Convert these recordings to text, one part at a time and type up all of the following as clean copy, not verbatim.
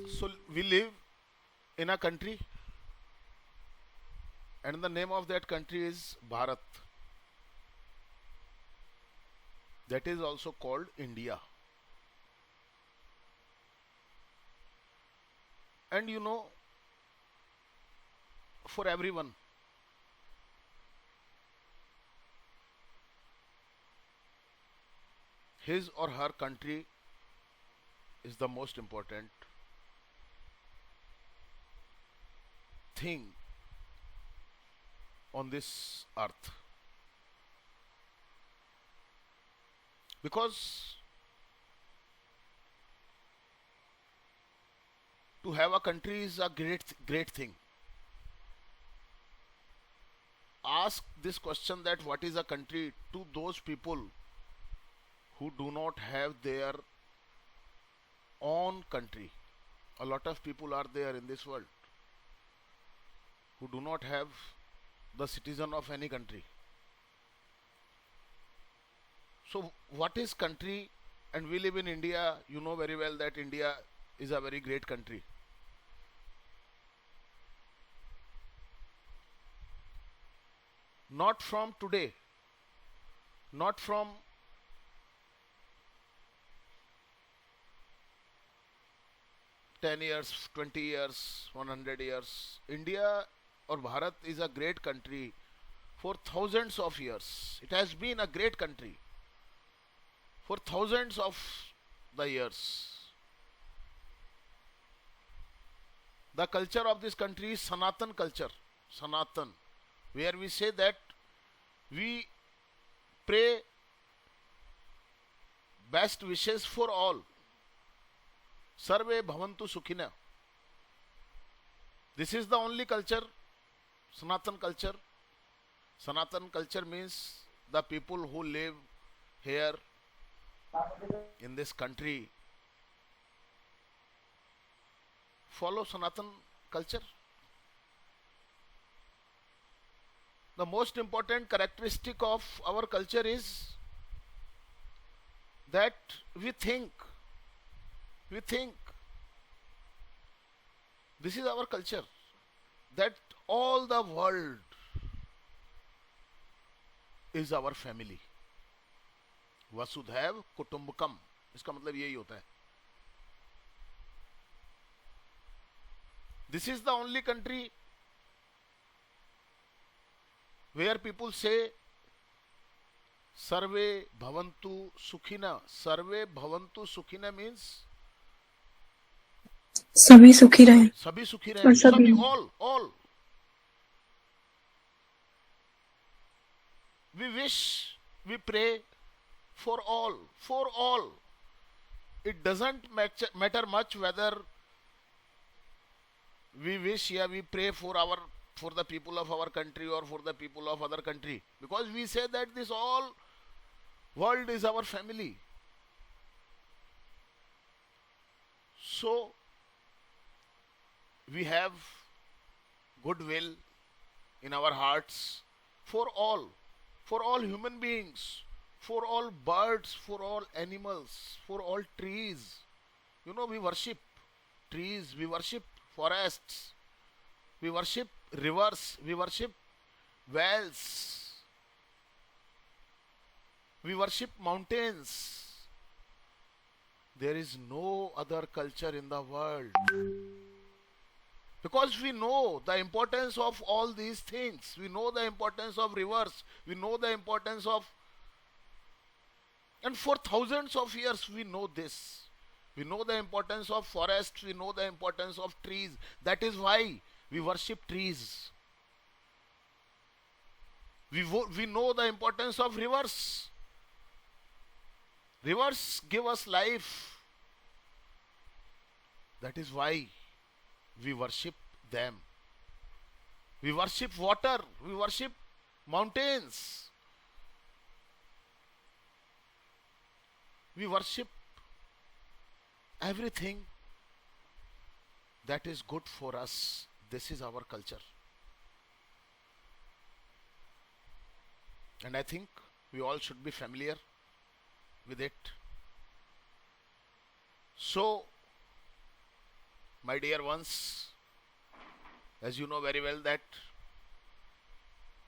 So we live in a country, and the name of that country is Bharat. That is also called India. And for everyone, his or her country is the most important thing on this earth. Because to have a country is a great thing. Ask this question, that what is a country, to those people who do not have their own country. A lot of people are there in this world who do not have the citizen of any country. So what is country? And we live in India. You know very well that India is a very great country. Not from today, not from 10 years, 20 years, 100 years. India or Bharat is a great country for thousands of years. It has been a great country for thousands of the years. The culture of this country is Sanatan culture. Sanatan, where we say that we pray best wishes for all. Sarve bhavantu sukhina. This is the only culture, Sanatan culture. Sanatan culture means the people who live here in this country follow Sanatan culture. The most important characteristic of our culture is that we think. We think. This is our culture. That all the world is our family. वसुधैव कुटुंबकम, इसका मतलब यही होता है. This is the only country where people say Sarve bhavantu sukhina. Sarve bhavantu sukhina means सभी सुखी रहे सभी सुखी और रहे. सभी सभी, all. We wish, we pray for all, for all. It doesn't matter much whether we wish, yeah, we pray for the people of our country or for the people of other country, because we say that this all world is our family. So we have goodwill in our hearts for all human beings, for all birds, for all animals, for all trees. We worship trees, we worship forests, we worship rivers, we worship wells, we worship mountains. There is no other culture in the world, because we know the importance of all these things. We know the importance of rivers, we know the importance of, and for thousands of years we know this. We know the importance of forests, we know the importance of trees. That is why we worship trees. We know the importance of rivers. Rivers give us life. That is why we worship them. We worship water, we worship mountains, we worship everything that is good for us. This is our culture. And I think we all should be familiar with it. So My dear ones, as you know very well that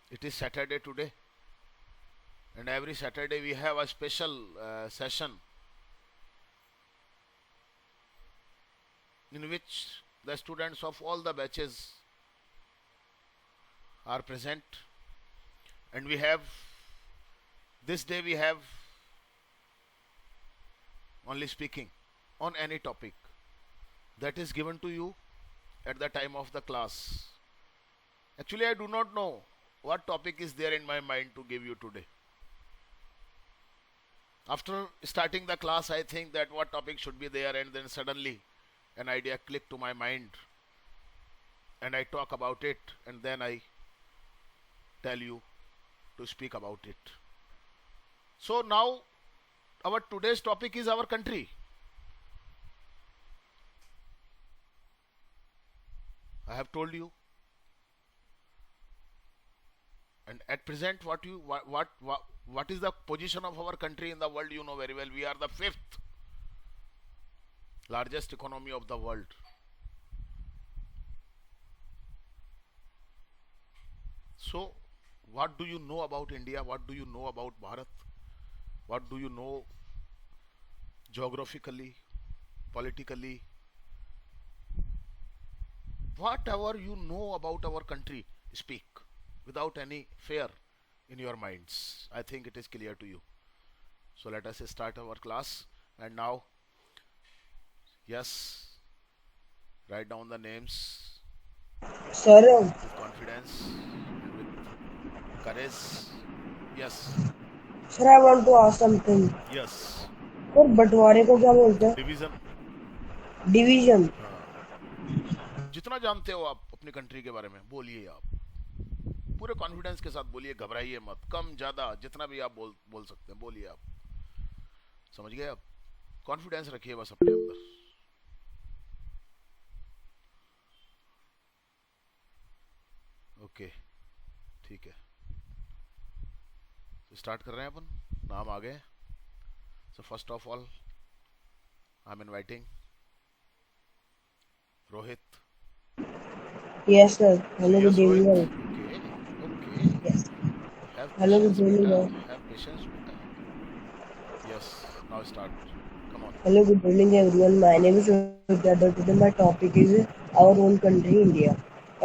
it is Saturday today, and every Saturday we have a special session in which the students of all the batches are present, and we have this day we have only speaking on any topic that is given to you at the time of the class. Actually, I do not know what topic is there in my mind to give you today. After starting the class, I think that what topic should be there, and then suddenly an idea clicked to my mind, and I talk about it, and then I tell you to speak about it. So now our today's topic is our country. I have told you, and at present what is the position of our country in the world? You know very well, we are the fifth largest economy of the world. So what do you know about India? What do you know about Bharat? What do you know geographically, politically? Whatever you know about our country, speak without any fear in your minds. I think it is clear to you. So let us start our class. And now, yes, write down the names Sir, with confidence and with courage. Yes, sir, I want to ask something. yes. Sir बंटवारे को क्या बोलते हैं? Division. Division. हाँ. जितना जानते हो आप अपनी कंट्री के बारे में बोलिए आप. पूरे कॉन्फिडेंस के साथ बोलिए, घबराइए मत. कम ज्यादा जितना भी आप बोल सकते हैं बोलिए आप. समझ गए आप? कॉन्फिडेंस रखिए बस अपने अंदर. ओके, ठीक है. तो स्टार्ट कर रहे हैं अपन. नाम आ गए. So first of all I am inviting Rohit. Yes, sir. Hello, Yes, good evening. Rohit. Okay, okay. Yes. Have Hello, patience, good evening. beta. Have patience, beta. Yes. Now start. Come on. Hello, good evening, everyone. My name is Rohit. Today my topic is our own country, India.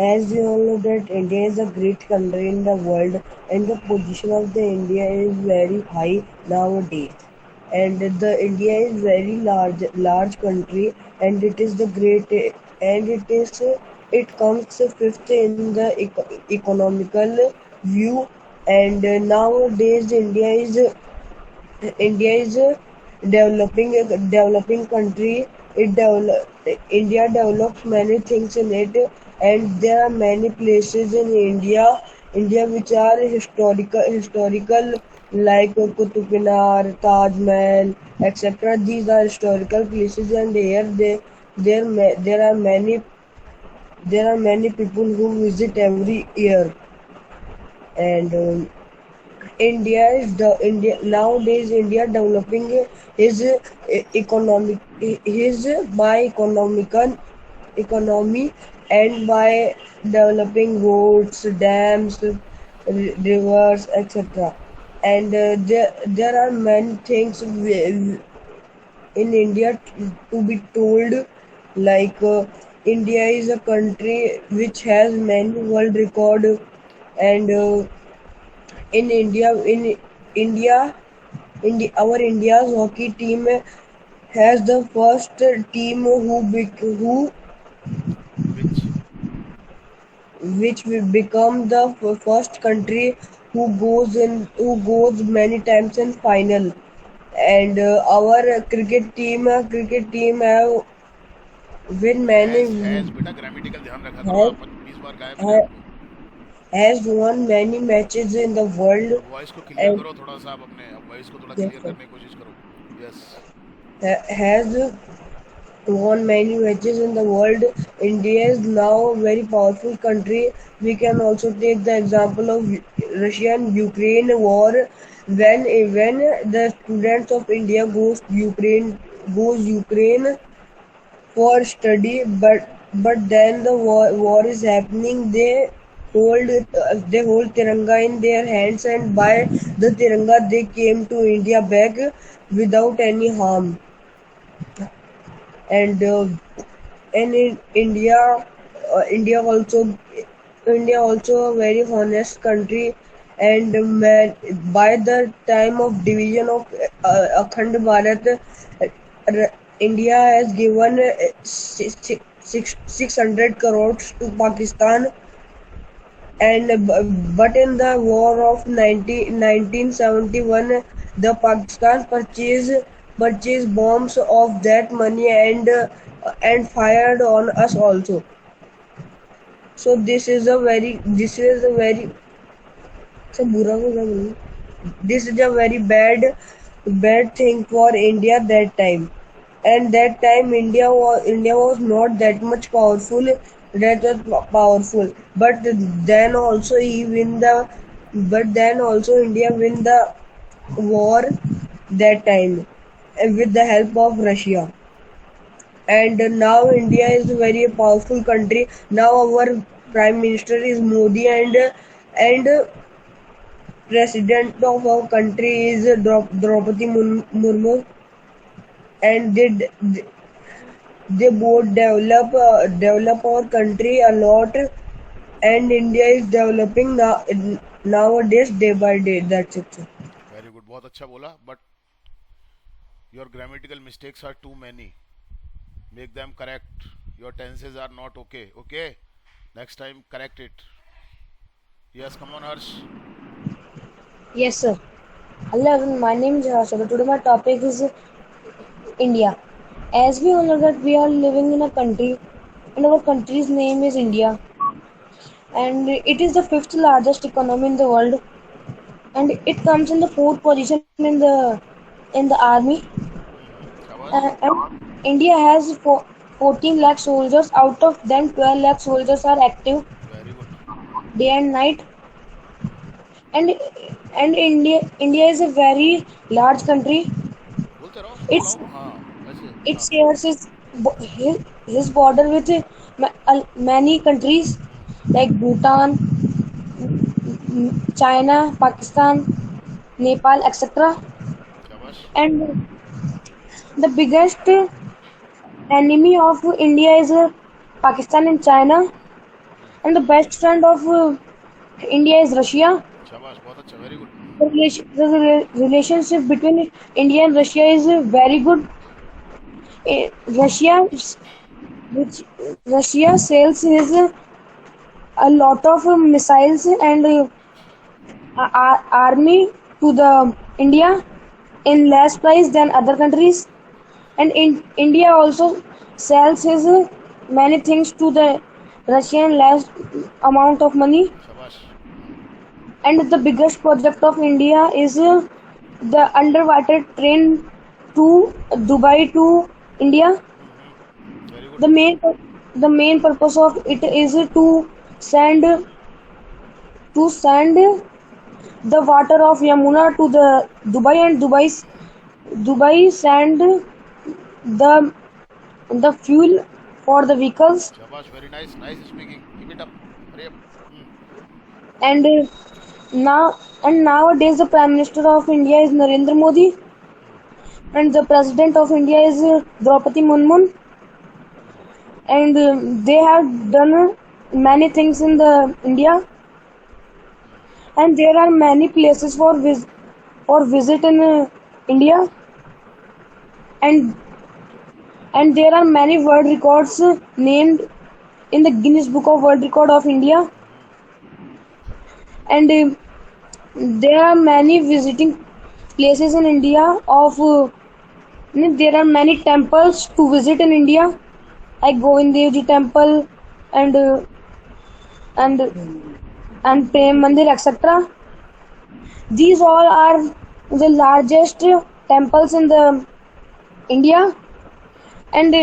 As we all know that India is a great country in the world, and the position of the India is very high nowadays. And the India is very large country, and it is the great, and it comes fifth in the economical view. And nowadays India is a developing country. India develops many things in it, and there are many places in India which are historical like Qutub Minar, Taj Mahal, etc. These are historical places, and there are many people who visit every year. And India is the India nowadays. India developing his economic his by economical economy, and by developing roads, dams, rivers, etc. And there are many things in India to be told, like India is a country which has many world record. And in India, our India's hockey team has the first team who Which? which will become the first country who goes many times in final. And our cricket team have win many Has बेटा grammatical ध्यान रखा करो. has, आप 20 बार गायब है ha- आपको. has won many matches in the world. अब voice को क्लियर And करो थोड़ा सा आप अपने. अब वॉइस को थोड़ा yes, क्लियर sir, करने की कोशिश करो. Yes. has won many matches in the world. India is now a very powerful country. We can also take the example of Russia and Ukraine war. When the students of India goes Ukraine for study, but then the war is happening. They hold Tiranga in their hands, and by the Tiranga they came to India back without any harm. And in India also a very honest country. And man, by the time of division of Akhand Bharat, India has given 600 crores to Pakistan. But in the war of 1971, the Pakistan purchased bombs of that money and fired on us also. So so बुरा होगा नहीं. This is a very bad thing for India that time. And that time India was not that much powerful. But then also India win the war that time, with the help of Russia. And now India is a very powerful country. Now our Prime Minister is Modi, and President of our country is Draupadi Murmu, and they both develop our country a lot, and India is developing nowadays day by day. That's it, sir. Very good, बहुत अच्छा बोला, but your grammatical mistakes are too many. Make them correct. Your tenses are not okay. Okay, next time correct it. Yes, come on Harsh. Yes, sir. Hello, my name is Harshada. Today my topic is India. As we all know that we are living in a country, and our country's name is India, and it is the fifth largest economy in the world, and it comes in the fourth position in the army. शाबाश. And India has 14 lakh soldiers. Out of them, 12 lakh soldiers are active very good. day and night. And India is a very large country. बोलते रहो, It's बोलाओ. हाँ, वैसे. it हाँ. shares his border with many countries like Bhutan, China, Pakistan, Nepal, etc. शाबाश. And the biggest enemy of India is Pakistan and China, and the best friend of India is Russia. शाबाश, बहुत अच्छा. Very good. The relationship between India and Russia is very good. Eh, Russia, which Russia sells his a lot of missiles and army to the India in less price than other countries, and India also sells his many things to the Russian less amount of money. शाबाश. And the biggest project of India is the underwater train to Dubai to India. Very good. The main purpose of it is to send the water of Yamuna to the Dubai, and Dubai send the fuel for the vehicles. शाबाश. Very nice. Nice speaking. Keep it up. Hurry up. And nowadays the Prime Minister of India is Narendra Modi, and the President of India is Draupadi Murmu, and they have done many things in the India, and there are many places for visit in India, and there are many world records named in the Guinness Book of World Record of India, and there are many visiting places in India there are many temples to visit in India, like Govind Dev Ji temple and and Prem Mandir, etc. These all are the largest temples in the India, and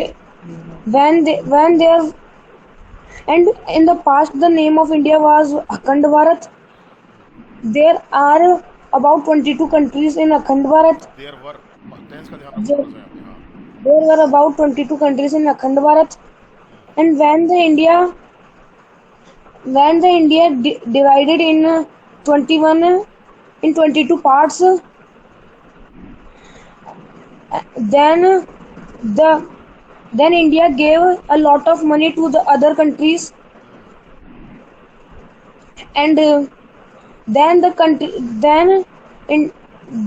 when they are, and in the past the name of India was Akhand Bharat. There are about 22 countries in Akhand Bharat. There were. Tense का ध्यान रखो There, थोड़ा सा यहाँ पे. हाँ. there were about 22 countries in Akhand Bharat, and when the India divided in 21 in 22 parts, then the then India gave a lot of money to the other countries, and then the country in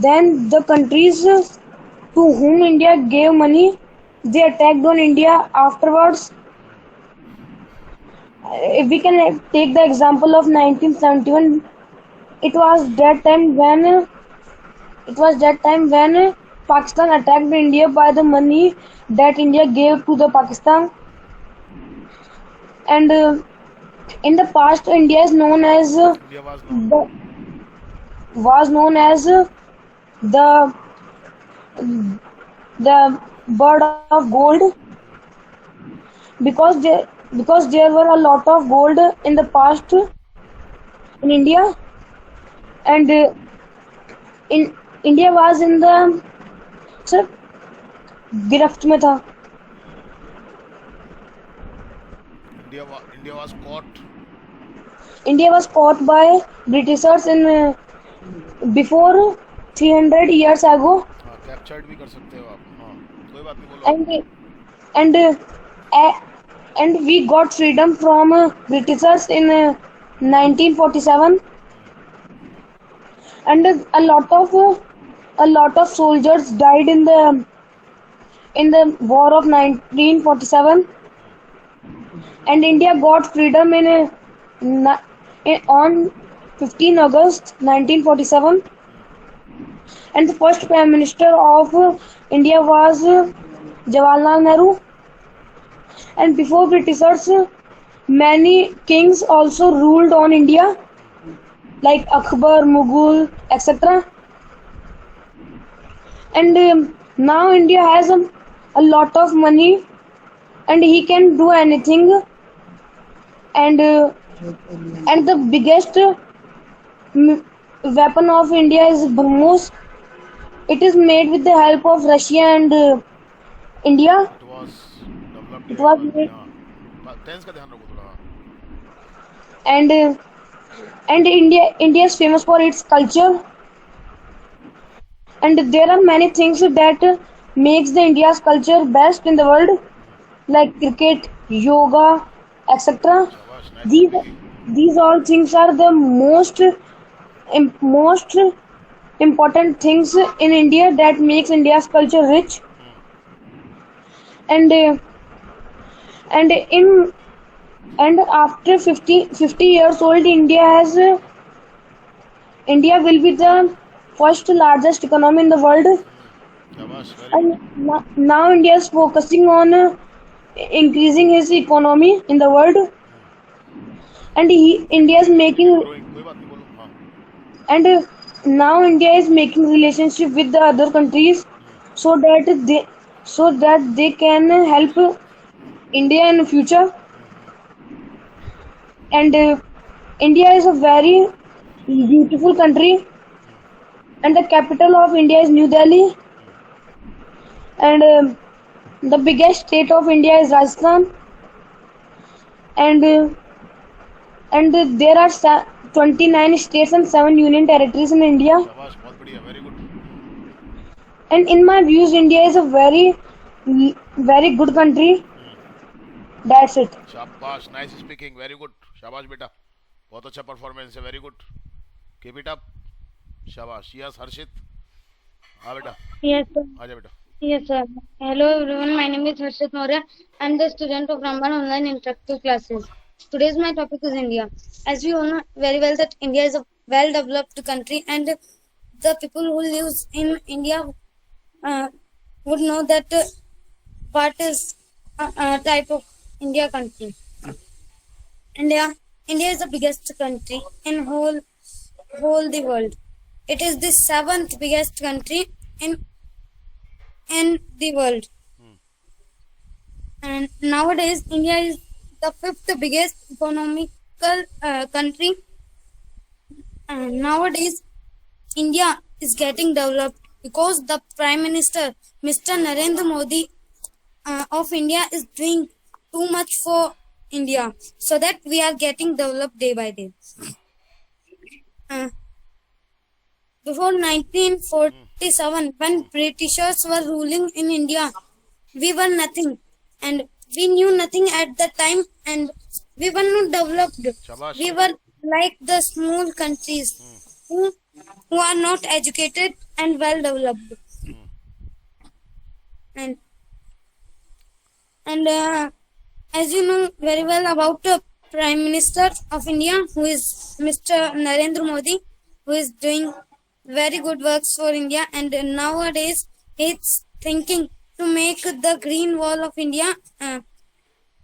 then the countries to whom India gave money, they attacked on India afterwards. If we can take the example of 1971, it was that time when Pakistan attacked India by the money that India gave to the Pakistan. And in the past, India is known as India was known. the was known as the the bird of gold, because there were a lot of gold in the past in India, and in India was in the sir गिरफ्त में था. India was caught. India was caught by Britishers in before 300 years ago, हाँ, captured भी कर सकते हो आप. हाँ, कोई बात नहीं, बोलो. and and uh, and we got freedom from Britishers in 1947, and a lot of soldiers died in the war of 1947, and India got freedom on 15 August 1947, and the first Prime Minister of India was Jawaharlal Nehru. And before Britishers, many kings also ruled on India, like Akbar, Mughal, etc. And now India has a lot of money, and he can do anything. And the biggest weapon of India is BrahMos. It is made with the help of Russia and India. It was developed It in was India. made, हाँ, tense का ध्यान रखो थोड़ा. हाँ. and India is famous for its culture, and there are many things that makes the India's culture best in the world, like cricket, yoga, etc. शाबाश, nice These speaking. these all things are the most important things in India that makes India's culture rich, and and in and after 50 years old, India will be the first largest economy in the world, शाबाश, very and good. now India is focusing on increasing his economy in the world, and India is making growing, कोई बात नहीं, बोलो. हाँ. and now India is making relationship with the other countries, so that they can help India in the future, and India is a very beautiful country, and the capital of India is New Delhi, and the biggest state of India is Rajasthan, and there are 29 states and 7 union territories in India. शाबाश, बहुत बढ़िया, very good. And in my views, India is a very good country. That's it. शाबाश, nice speaking, very good. शाबाश बेटा, बहुत अच्छा performance है, very good. Keep it up. शाबाश. यस हर्षित. हाँ बेटा, Yes, sir. आजा बेटा. Yes, sir. Hello, everyone. My name is Harshit Maurya. I'm the student of Ramban Online Interactive Classes. Today's my topic is India. As we all know very well that India is a well-developed country, and the people who live in India uh, would know that what is type of India country. India is the biggest country in whole the world. It is the seventh biggest country in the world. And nowadays, India is the fifth biggest economical country. And nowadays, India is getting developed because the Prime Minister, Mr. Narendra Modi, of India is doing too much for India, so that we are getting developed day by day. Uh, Before 1947, when Britishers were ruling in India, we were nothing, and we knew nothing at the time, and we were not developed. Shabash. We were like the small countries who, who are not educated and well developed. And as you know very well about the Prime Minister of India, who is Mr. Narendra Modi, who is doing very good works for India, and nowadays he's thinking to make the Green Wall of India,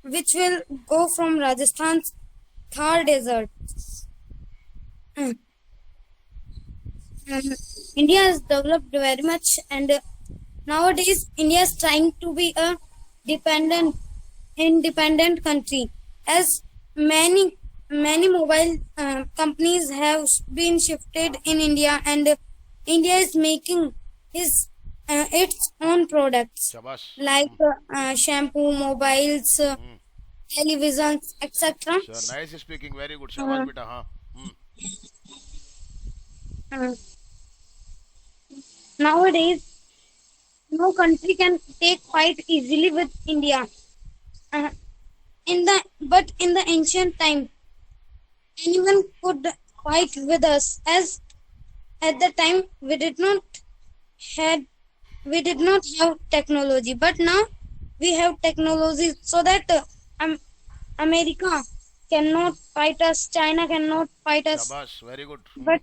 which will go from Rajasthan's Thar Desert. Uh, India has developed very much, and nowadays India is trying to be a dependent, independent country, as many mobile companies have been shifted in India, and India is making its own products Shabash. like shampoo, mobiles, televisions, etc. Sir, nice speaking. Very good. Shabash, beta. Huh? Uh, Nowadays, no country can take fight easily with India. Uh, in the ancient time, anyone could fight with us, as at the time had we did not have technology, but now we have technology, so that America cannot fight us, China cannot fight us. Shabash. Very good. But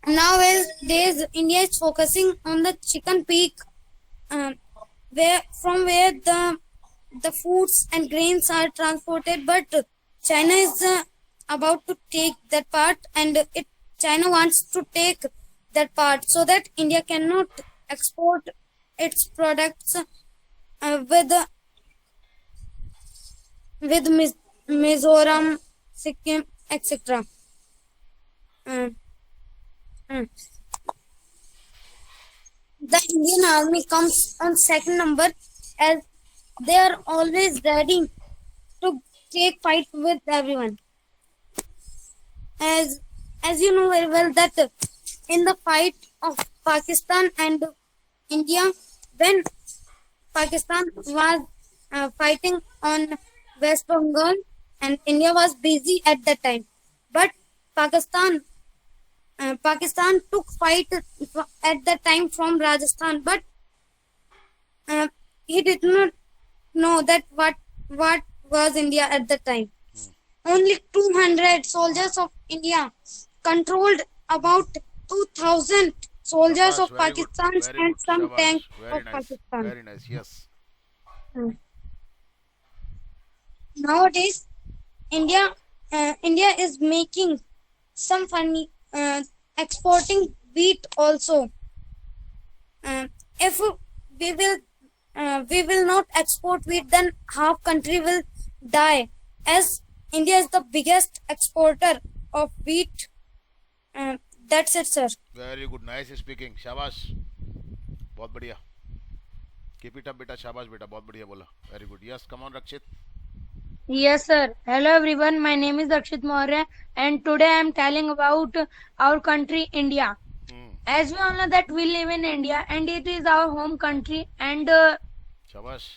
nowadays India is focusing on the chicken peak, where the foods and grains are transported, but China is about to take that part, and China wants to take that part, so that India cannot export its products with Mizoram, Sikkim, etc. Uh, uh. The Indian Army comes on second number, as they are always ready to take fight with everyone. As you know very well that in the fight of Pakistan and India, when Pakistan was fighting on West Bengal, and India was busy at that time, but Pakistan took fight at that time from Rajasthan, but he did not know that what was India at that time. Only 200 soldiers of India controlled about 2,000 soldiers Shabash. of Very good. Pakistan Very and good. some tanks Shabash. of Very nice. Pakistan. Very nice. Yes. Hmm. Nowadays, India is making some funny exporting wheat also. If we will not export wheat, then half country will die, as India is the biggest exporter of wheat. That's it, sir. Very good. Nice speaking. Shabash. बहुत बढ़िया. Keep it up, beta. Shabash, beta. बहुत बढ़िया बोला. Very good. Yes. Come on, Rakshit. Yes, sir. Hello, everyone. My name is Dakshit Maurya, and today I am telling about our country, India. As we all know that we live in India, and it is our home country, and Shabash.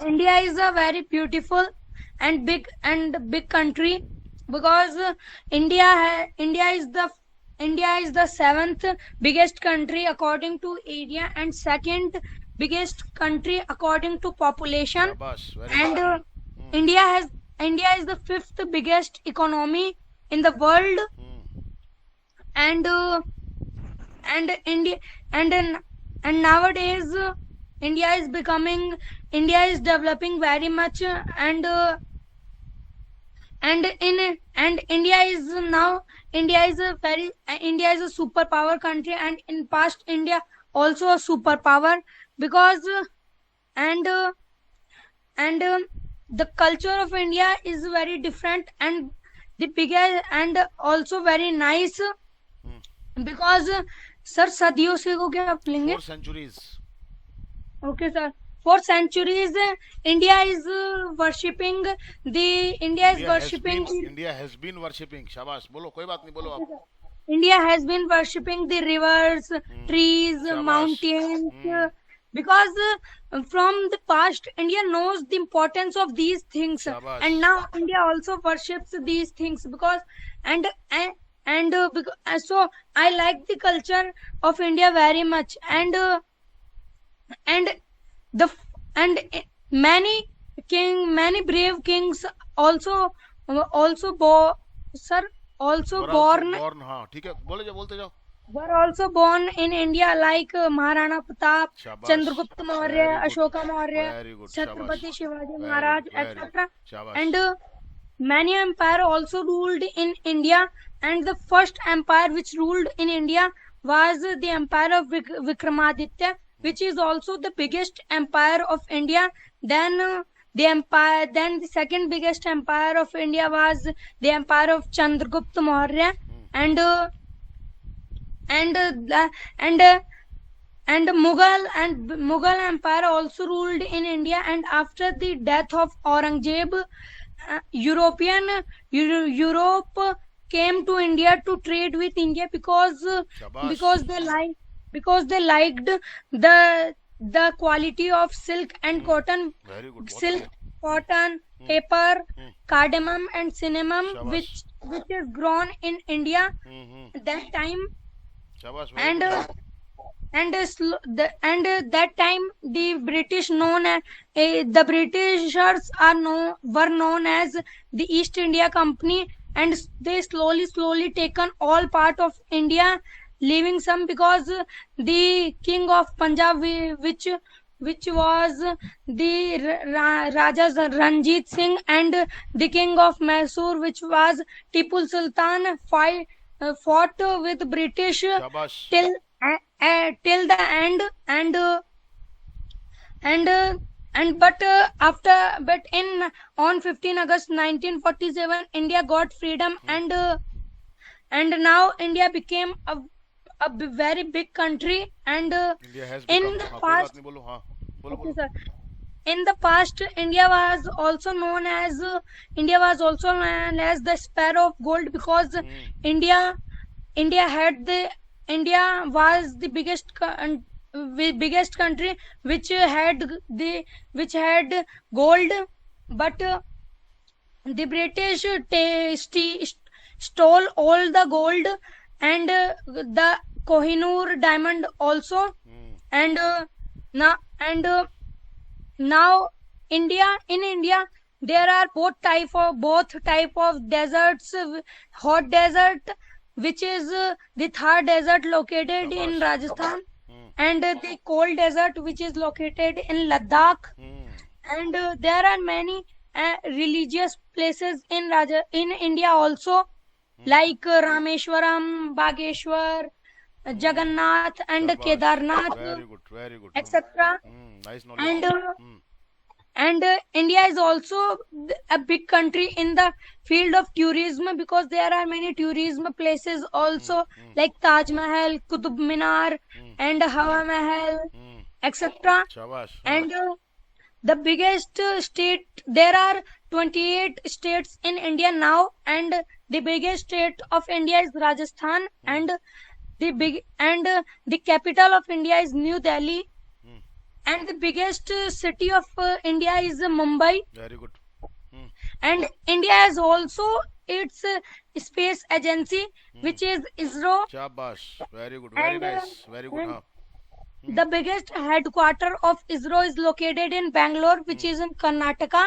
India is a very beautiful and big country, because India is the seventh biggest country according to area, and second biggest country according to population, Shabash. Very and good. India is the fifth biggest economy in the world, and India and nowadays India is developing very much, and India is a superpower country, and in past India also a superpower, because and the culture of India is very different, and the biggest and also very nice, because sir सदियों से को क्या आप लेंगे? 4 centuries. Okay, sir. for centuries, India is worshipping the India is worshipping the India has been worshipping. शाबाश बोलो कोई बात नहीं बोलो आप. India has been worshipping the rivers, Hmm. trees, शाबाश. mountains, Hmm. because from the past, India knows the importance of these things, शाबाश. and now India also worships these things because and so I like the culture of India very much, and the and many many brave kings also also sir also Were also born born. हाँ ठीक है बोले जाओ बोलते जाओ. were also born in India like Maharana Pratap, शाबाश. Chandragupta Maurya, Very good. Ashoka Maurya, Very good. शाबाश. Chhatrapati Shivaji Very Maharaj, good. Very good. etc. शाबाश. And many empire also ruled in India, and the first empire which ruled in India was the empire of Vikramaditya, which is also the biggest empire of India. Then then the second biggest empire of India was the empire of Chandragupta Maurya, and and the- and and Mughal Empire also ruled in India. And after the death of Aurangzeb, Europe came to India to trade with India शाबाश. because they like because they liked the quality of silk and cotton, Very good. बहुत silk, बढ़िया. cotton, pepper, Hmm. cardamom, and cinnamon, शाबाश. which is grown in India Hmm. that time. शाबाश. Very And good. that time the British the Britishers were known as the East India Company, and they slowly taken all part of India, leaving some because the king of Punjab, which was the Raja Ranjit Singh, and the king of Mysore, which was Tipu Sultan, fought with British शाबाश. till till the end. And but in on 15 August 1947 India got freedom, and now India became a very big country. And India has in become. the हाँ कोई बात past नहीं बोलो. हाँ बोलो okay, बोलो. sir. In the past, India was also known as the Sparrow of Gold, because India India had the India was the biggest country which had gold, but the British stole all the gold, and the Kohinoor diamond also. And now and now in India there are both type of deserts, hot desert, which is the Thar desert located in शाबाश. Rajasthan, and the cold desert which is located in Ladakh. And there are many religious places in India also, like Rameshwaram, Bageshwar, Jagannath, and शाबाश. Kedarnath, Very good. Very good. etc. Nice knowledge. And India is also a big country in the field of tourism, because there are many tourism places also, like Taj Mahal, Qutub Minar, and Hawa Mahal, etc. शाबाश. And the biggest state, there are 28 states in India now, and the biggest state of India is Rajasthan, and the capital of India is New Delhi, and the biggest city of India is Mumbai. Very good. And India has also its space agency, which is ISRO. शाबाश. Very good. Very And nice. Very good. हाँ. the biggest headquarter of ISRO is located in Bangalore, which is in Karnataka.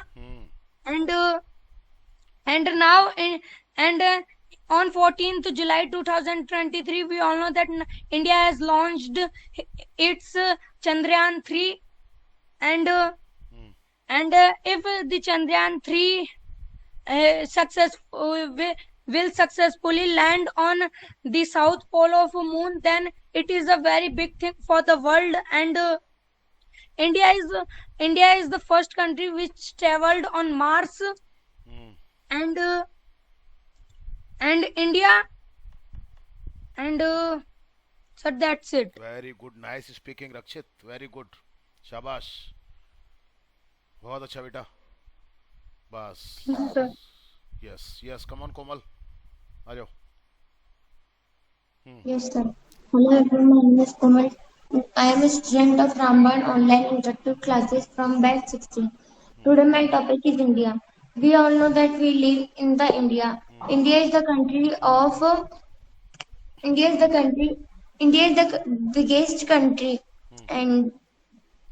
And now and on 14th July 2023, we all know that India has launched its Chandrayaan 3, and if the Chandrayaan 3 will successfully land on the south pole of moon, then it is a very big thing for the world. And India is the first country which traveled on Mars. And India, and so that's it. Very good. Nice speaking, Rakshit. Very good. Shabash. बहुत अच्छा बेटा. बस. Yes, sir. Yes yes, come on Komal, आ जाओ. Hmm. Yes, sir. Hello everyone, my name is Komal. I am a student of Ramban online interactive classes from batch 16. Today my topic is India. We all know that we live in the India. India is the country of India is the country India is the biggest country, and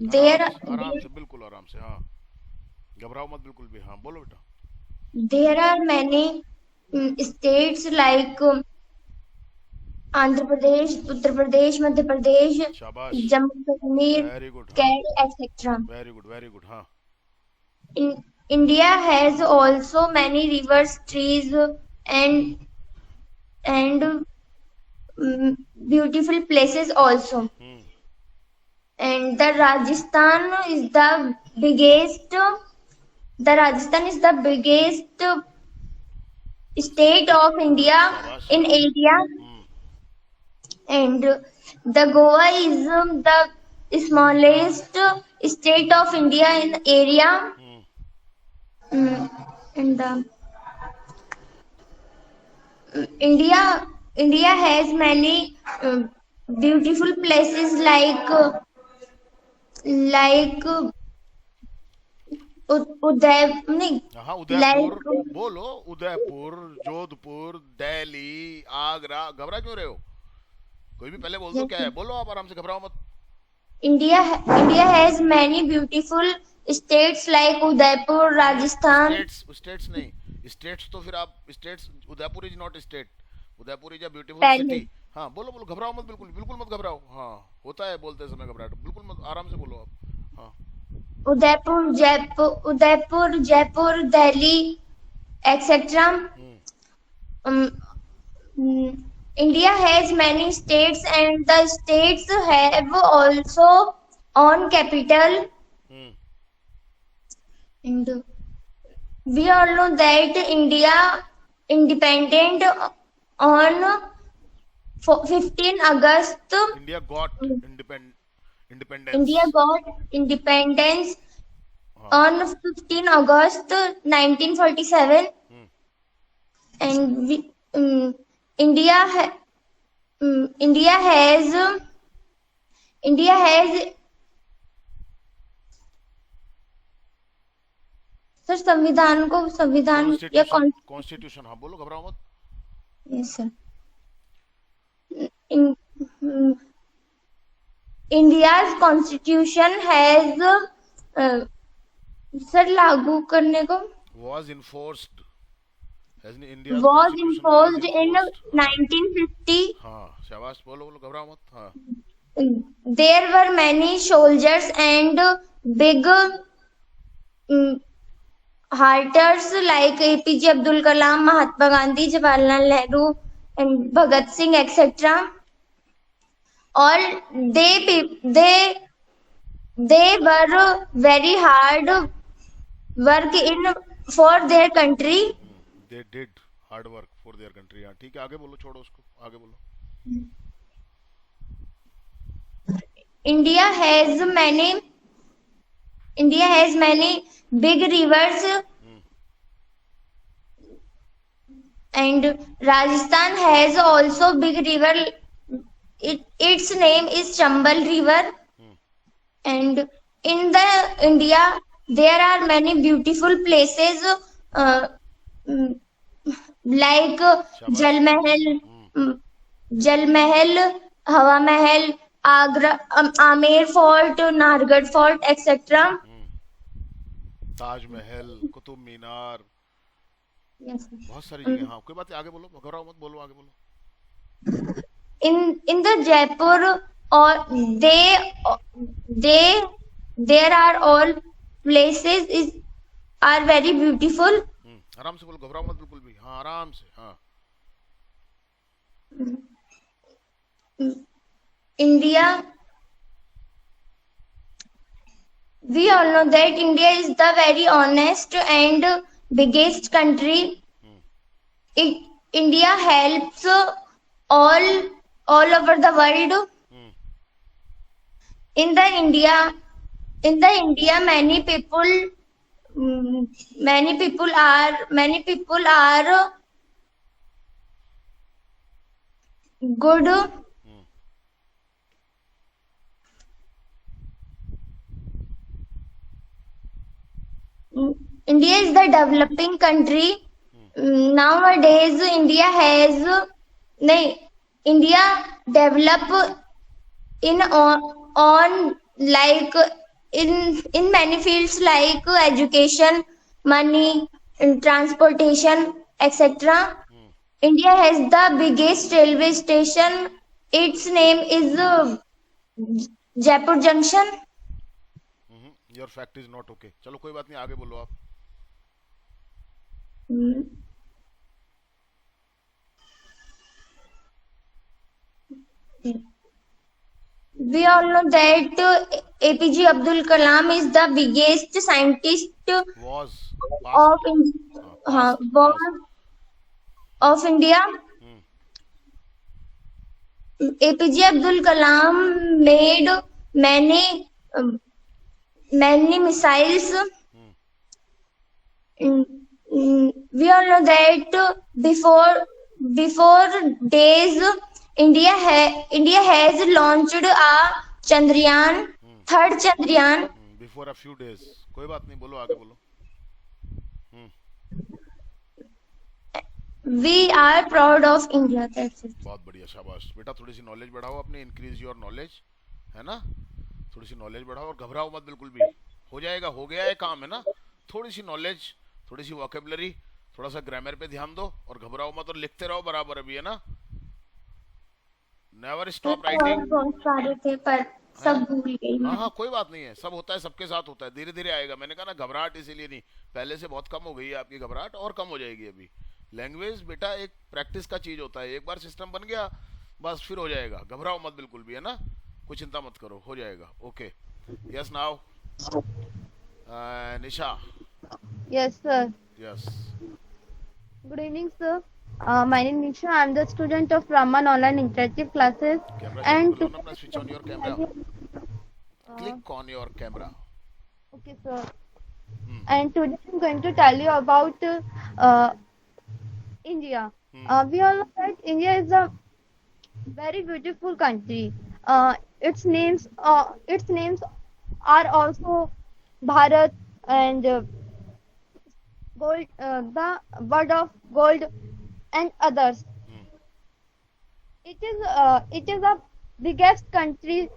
आराम से बिल्कुल आराम से. हाँ, घबराओ मत बिल्कुल भी. हाँ बोलो बेटा. there are many states like Andhra Pradesh, Uttar Pradesh, Madhya Pradesh, शाबाश. Jammu Kashmir, very good. हाँ, Kerala, etc. Very good very good. हाँ. India has also many rivers, trees, and beautiful places also. And the Rajasthan is the biggest. The Rajasthan is the biggest state of India शाबाश. in area, and the Goa is the smallest state of India in area. And India has many beautiful places like Uday नहीं, हाँ, like Udaipur बोलो. उदयपुर, जोधपुर, दिल्ली, आगरा. घबरा क्यों रहे हो? कोई भी पहले बोल दो. क्या है? बोलो आप आराम से, घबराओ मत. India has many beautiful states like Udaipur, Rajasthan. States नहीं. स्टेट्स तो फिर आप states. Udaipur is not state. Udaipur is a beautiful पहले सिटी. हाँ बोलो बोलो, घबराओ मत बिल्कुल. बिल्कुल मत घबराओ. हाँ, होता है बोलते समय घबराहट. बिल्कुल मत, आराम से बोलो आप. हाँ. Udaipur, Jaipur, Delhi, etc. India has many states, and the states have also own capital. And we all know that India independent on 15 August. India got independence. India got independence on 15 August 1947, and India ha- India has sir संविधान को संविधान या constitution. हाँ बोलो, घबराओ मत. Yes sir. India's constitution has sir लागू करने को was enforced. Hasn't India's was constitution imposed in 1950. हाँ शाबाश. बोलो बोलो, घबराओ मत. हाँ. There were many soldiers and big hearters like APJ Abdul Kalam, Mahatma Gandhi, Jawaharlal Nehru, and Bhagat Singh, etc. All they were very hard work in for their country. They did hard work for their country. हाँ ठीक है, आगे बोलो. छोड़ो उसको, आगे बोलो. India has many big rivers, and Rajasthan has also big river. Its name is Chambal River. And in the India there are many beautiful places like Jal Mahal, Hawa Mahal, Agra, Amer Fort, Nargad Fort, etc. Taj Mahal, Qutub Minar, Yes. बहुत सारी जगह. हाँ कोई बात नहीं, आगे बोलो. घबराओ मत, बोलो आगे बोलो. In the Jaipur, or there are all places are very beautiful. आराम से बोलो, घबराओ मत बिल्कुल भी. हाँ आराम से. हाँ. India, we all know that India is the very honest and biggest country. India helps all over the world. In the India, many people mm, many people are good. Hmm. Mm, India is the developing country. Hmm. Nowadays, nahi, India develop on like in many fields like education, money, and transportation, etc. Hmm. India has the biggest railway station. Its name is Jaipur Junction. Your fact is not okay, चलो कोई बात नहीं, आगे बोलो आप. Mm, We all know that APJ Abdul Kalam is the biggest scientist was. of past. हाँ, past was past. of India. Hmm. APJ Abdul Kalam made many um, many missiles. Hmm. We all know that before days India has launched a Chandrayaan, hmm. third Chandrayaan. Before a few days. कोई बात नहीं, बोलो आगे बोलो. हम्म. We are proud of India. That's it. बहुत बढ़िया, शाबाश बेटा. थोड़ी सी नॉलेज बढ़ाओ अपनी, इंक्रीज योर नॉलेज, है ना. थोड़ी सी नॉलेज बढ़ाओ और घबराओ मत बिल्कुल भी. हो जाएगा, हो गया है काम, है ना. थोड़ी सी नॉलेज, थोड़ी सी वोकेबलरी, थोड़ा सा ग्रामर पे ध्यान दो और घबराओ मत और लिखते रहो बराबर, अभी, है ना. नेवर स्टॉप और राइटिंग. बहुत सारे थे पर है. सब भूल गई हाँ मैं। हाँ, कोई बात नहीं है, सब होता है, सबके साथ होता है, धीरे धीरे आएगा. मैंने कहा ना, घबराहट इसीलिए नहीं, पहले से बहुत कम हो गई है आपकी घबराहट, और कम हो जाएगी अभी. लैंग्वेज बेटा एक प्रैक्टिस का चीज होता है, एक बार सिस्टम बन गया बस फिर हो जाएगा. घबराओ मत बिल्कुल भी, है ना. कोई चिंता मत करो, हो जाएगा. Okay. Yes now Nisha. Yes, sir. Yes. Good evening, sir. My name is Nisha. I'm the student of Raman Online Interactive Classes. Camera चालू And कर लो ना अपना, switch on your camera, uh, click on your camera. okay, sir. Hmm. And today I'm going to tell you about India. Hmm. We all know that India is a very beautiful country. Its names are also Bharat and gold, the word of gold and others. Hmm. It is a biggest country,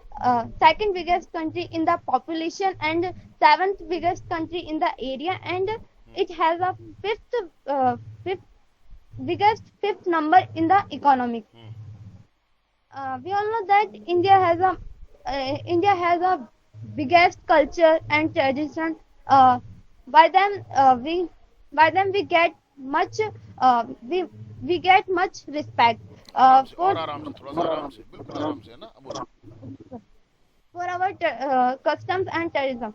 second biggest country in the population and seventh biggest country in the area, and it has a fifth biggest fifth number in the economic. Hmm. We all know that India has a biggest culture and tradition. Uh, by them we get much we get much respect आराम से, for और आराम से, थोड़ा सा आराम से, बिल्कुल आराम से, है ना. अब बोलो. our customs and tourism,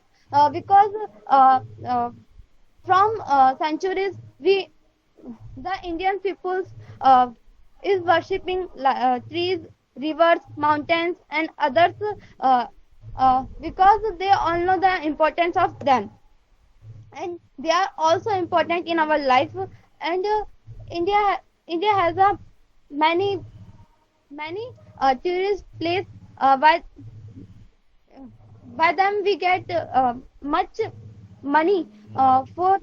because from centuries the Indian peoples is worshipping trees, rivers, mountains, and others, because they all know the importance of them, and they are also important in our life. And India has a many tourist place, by them we get much money for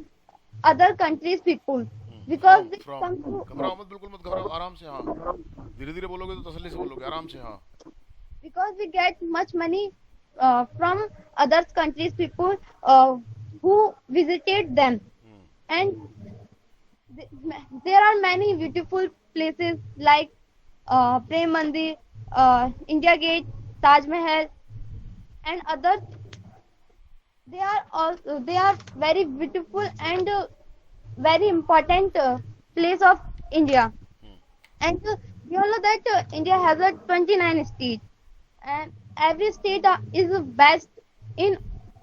other countries people, because from they from. come to घबराओ मत, बिल्कुल मत घबराओ, आराम से. हाँ, धीरे धीरे बोलोगे तो तसल्ली से बोलोगे, आराम से. हाँ. because we get much money from other countries people who visited them. Hmm. And there are many beautiful places like Prem Mandir, India Gate, Taj Mahal, and others. They are very beautiful and very important place of India. Hmm. And we all know that India has a 29 states, and every state is best in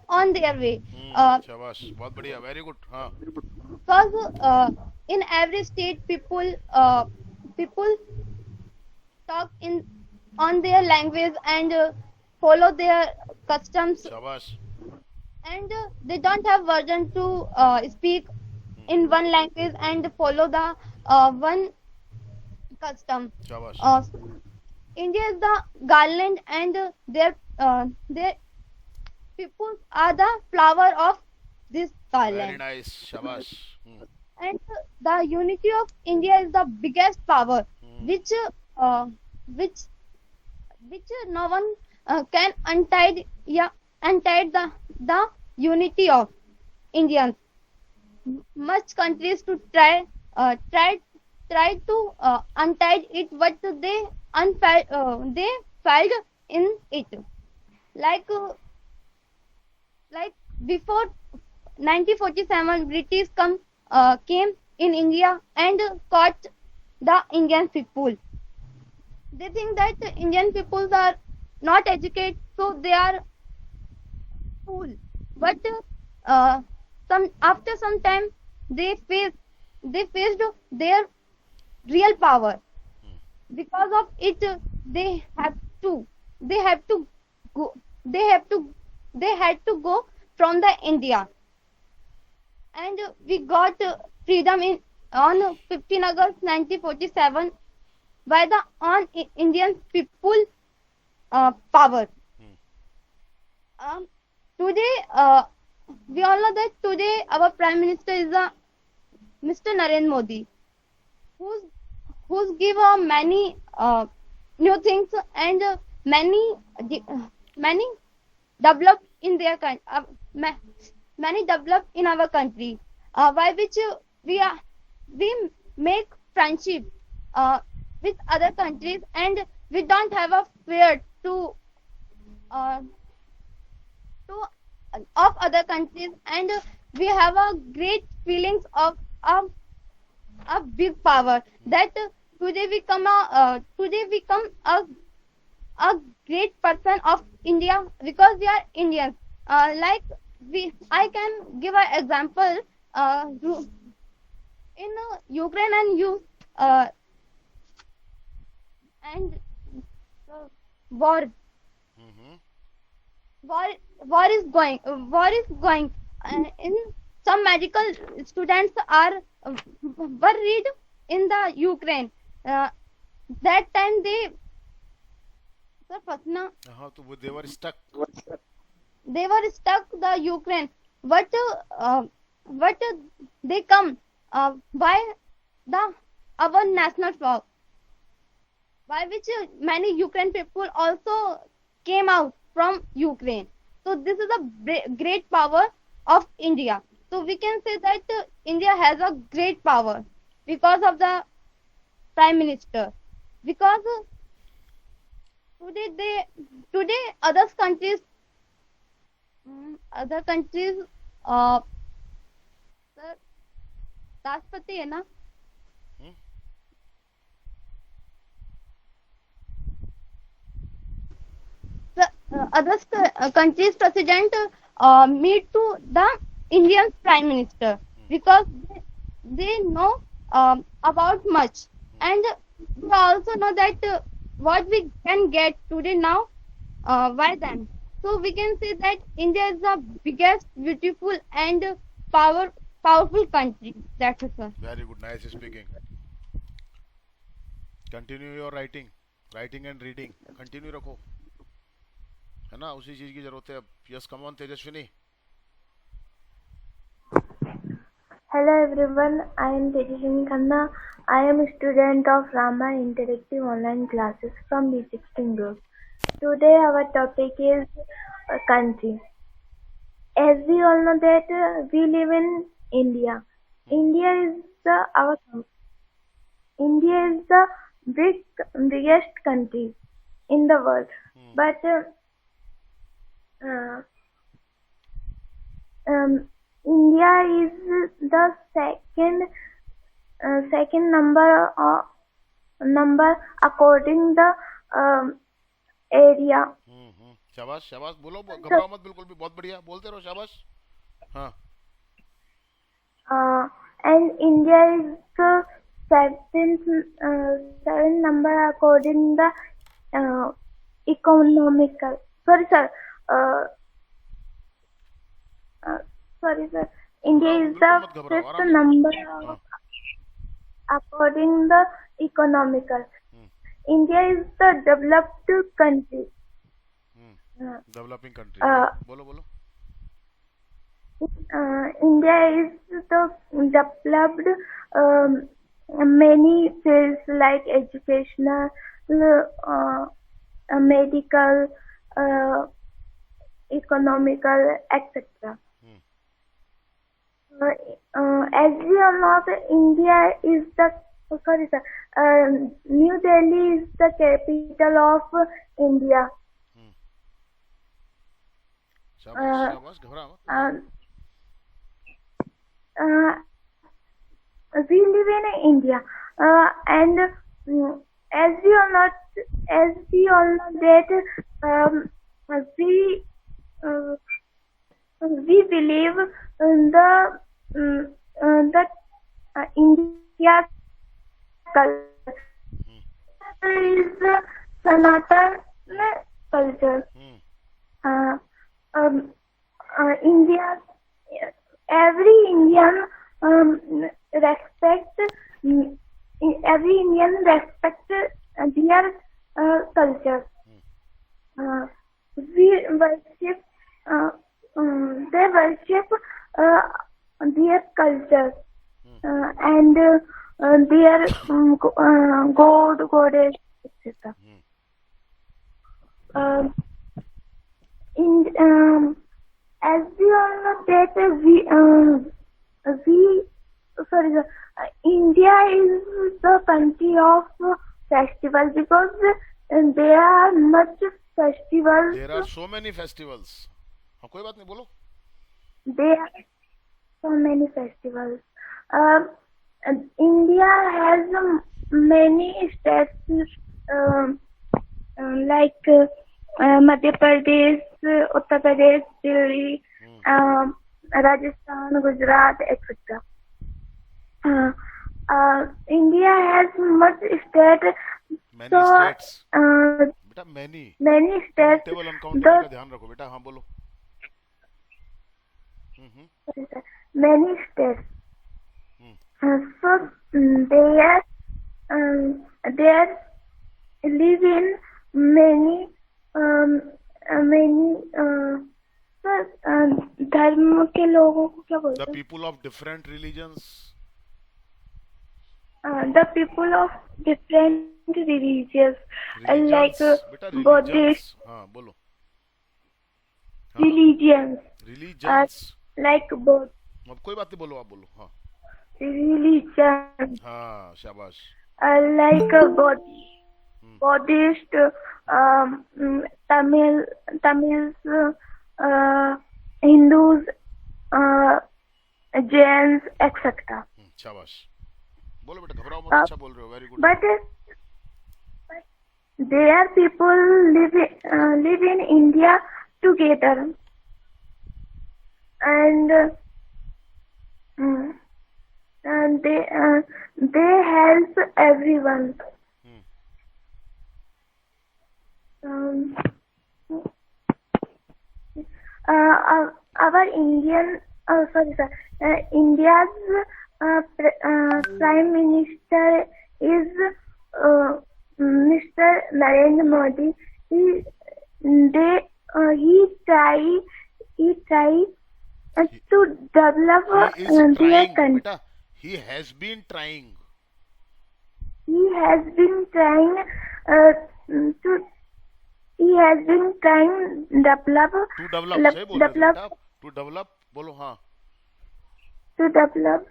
on their way. शाबाश, बहुत बढ़िया, very good. हाँ. Because in every state people talk in on their language and follow their customs, शाबाश. and they don't have version to speak in one language and follow the one custom. Shabash. Uh, India is the garland, and their people are the flower of this Very garland. nice. Shabash. Hmm. And the unity of India is the biggest power, Hmm. which uh, which no one can untie the unity of Indians. Much countries to uh, try try to untie it, but they failed in it. Like like before 1947, British came in India and caught the Indian people. They think that the Indian peoples are not educated, so they are fool. But some after some time, they faced they faced their real power. Because of it, to they have to go they have to they had to go from the India, and we got freedom in on 15 August 1947 by the on Indian people power. Um, Today, we all know that today our Prime Minister is Mr. Narendra Modi, who's give many new things, and many developed in their country, many developed in our country, by which we are we make friendship with other countries, and we don't have a fear uh, to of other countries, and we have a great feelings of a big power, that today we come a great person of India because we are Indians. Like I can give an example. In Ukraine and you and war Hmm. war war is going, in some medical students are worried in the Ukraine. uh, that time sir, फंसना, They were stuck. they were stuck the Ukraine, but they come by the our national flag, by which many Ukraine people also came out from Ukraine. So this is a great power of India. So we can say that India has a great power because of the Prime Minister. Because today other countries, other countries, uh, sir, राष्ट्रपति है ना, Hmm? other countries president meet to the Indian Prime Minister, because they know about much, and we also know that what we can get today now by them. So we can say that India is the biggest, beautiful, and powerful country. That's it, sir. Very good. Nice speaking. Continue your writing. Writing and reading. Continue रखो. है ना, उसी चीज की जरूरत है अब. Yes, come on, Tejaswini. Hello everyone, I am Tejaswini Khanna. I am a student of Rama Interactive Online Classes from B16 Group. Today our topic is country. As we all know that we live in India. India is our India is the biggest country in the world. But uh, India is the second number according the area. शाबाश शाबाश. बोलो, घबराओ मत बिल्कुल भी. बहुत बढ़िया. बोलते रहो. शाबाश. हाँ. And India is the seventh number according the economical. Sorry, sir. uh, sorry sir. India घबराओ मत, is the बिल्कुल मत घबराओ, fifth आराम से number बोलो। हाँ। according the economical. Hmm. India is the developed country. Uh, developing country, uh, बोलो बोलो। India is the developed many fields like educational, medical, uh, economical, etc. Hmm. As we all know, India is the sorry sir, New Delhi is the capital of India. शाबाश शाबाश, घबरा मत। Uh, we live in India, and as we all know that uh, we believe in the India culture is Sanatan culture. Uh, India, every Indian respect every Indian respect their culture. We worship they worship their culture and their god, goddess, etc. As we all know that sorry sir, India is the country of festival because there are much festivals. There are so many festivals. हाँ, कोई बात नहीं, बोलो। There are so many festivals. India has many states like Madhya Pradesh, Uttar Pradesh, Delhi, Rajasthan, Gujarat, etc. India has much states. Many So, states, बेटा many states. Table uncountable का ध्यान रखो बेटा। हाँ बोलो। Many states. So there live in many धर्म के लोगों को क्या बोलते The हैं? people of different religions. The people of different religions, like बेटा Buddhist religions, हाँ बोलो। हाँ, religions, religions, like Buddhist अब कोई बात नहीं, बोलो आप बोलो। हाँ religion, हाँ, शाबाश। like Buddhist, Tamils, Hindus, Jains, etc. शाबाश, बोलो बेटा, घबराओ मत, अच्छा बोल रहे हो, very good. But there people live in India together, and they help everyone. Our Indian, sorry sir, India's Prime Minister is Mr. Narendra Modi. He try to develop He is their trying, country. बेटा, he has been trying. He has been trying to. He has been trying develop. To develop, सही बोल रहे हो develop बेटा, to develop, बोलो। हाँ, to develop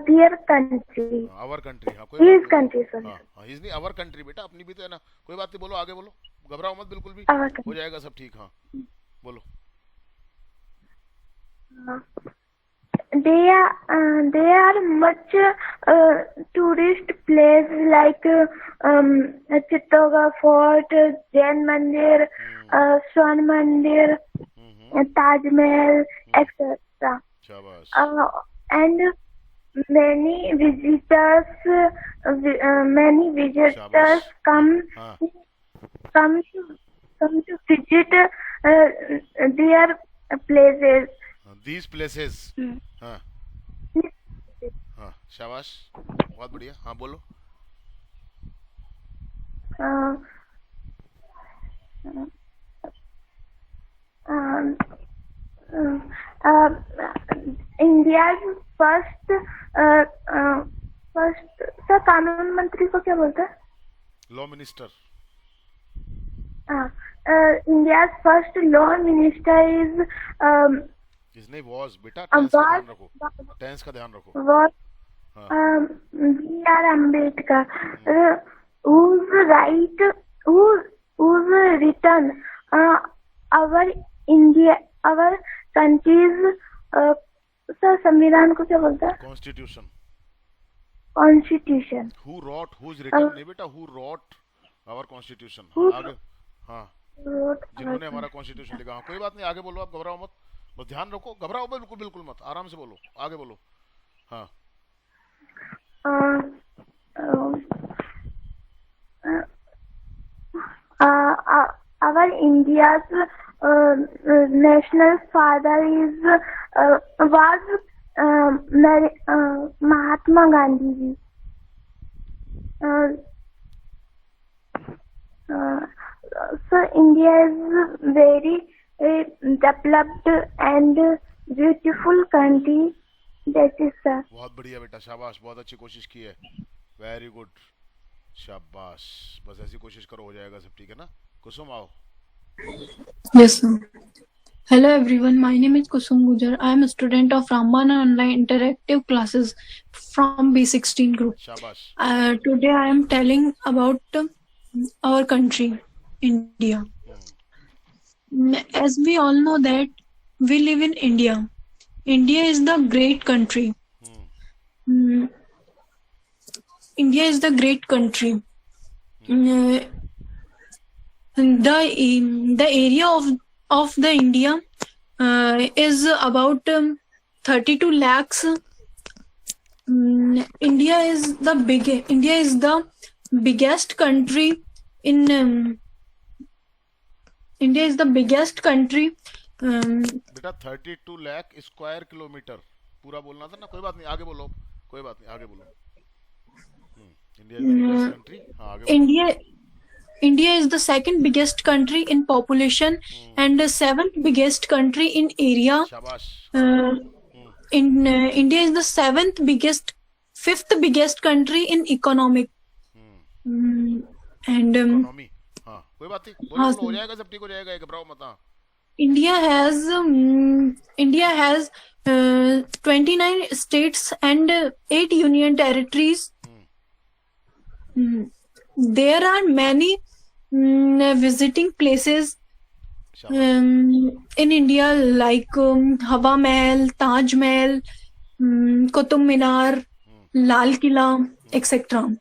their country. our country, हाँ कोई His बात नहीं, country, बोलो। sorry. हाँ हाँ, इज नहीं our country बेटा, अपनी भी तो है ना, कोई बात नहीं, बोलो आगे बोलो, घबराओ मत बिल्कुल भी, Our हो country. जाएगा सब ठीक। हाँ बोलो। There are much tourist places like Chittorgarh Fort, Jain Mandir, Swan Mandir, Taj Mahal, etc. शाबाश। And many visitors शाबाश। come हाँ, come to visit their places. these places. हाँ हाँ शाबाश, बहुत बढ़िया, हाँ बोलो. Uh, um, uh, India's first sir कानून मंत्री को क्या बोलते हैं? Law minister. India's first law minister is इसने was बेटा, टेंस का ध्यान रखो, टेंस का ध्यान रखो. was हाँ B.R. Ambedkar, who's written our country's sir संविधान को क्या बोलते हैं? Constitution. Constitution. Who wrote, who's written नहीं बेटा, who wrote our constitution. आगे, हाँ जिन्होंने हमारा कॉन्स्टिट्यूशन लिखा. हाँ कोई बात नहीं, आगे बोलो, आप घबराओ मत, बस ध्यान रखो, घबराओ मत, बिल्कुल बिल्कुल मत, आराम से बोलो, आगे बोलो. हाँ our India's national father was Mahatma Gandhi ji. So India is very developed and beautiful country. That is sir. बहुत बढ़िया बेटा, शाबाश, बहुत अच्छी कोशिश की है, वेरी गुड, शाबाश. बस ऐसी कोशिश करो, हो जाएगा सब, ठीक है ना. कुसुम आओ. Yes, sir. Hello everyone, my name is Kusum Gujar. I am a student of Ramban Online Interactive Classes from B16 group. शाबाश. Today I am telling about our country, India. As we all know that we live in India. India is the great country. India is the great country. The area of the India is about 32 lakhs. India is the biggest country in India is the biggest country. बेटा 32 lakh square kilometre पूरा बोलना था ना, कोई बात नहीं, आगे बोलो, कोई बात नहीं, आगे बोलो. India is the biggest country. हाँ आगे बोलो. India is the second biggest country in population and the seventh biggest country in area. शाबाश. India is the fifth biggest country in economic. And economy. हाँ कोई बात नहीं, बोलो हाँ, बोलो, हो जाएगा सब, ठीक हो जाएगा, घबराओ मत. हाँ India has 29 states and 8 union territories. There are many visiting places in India like Hawa Mahal, Taj Mahal, Qutub Minar, Lal Killa, etc.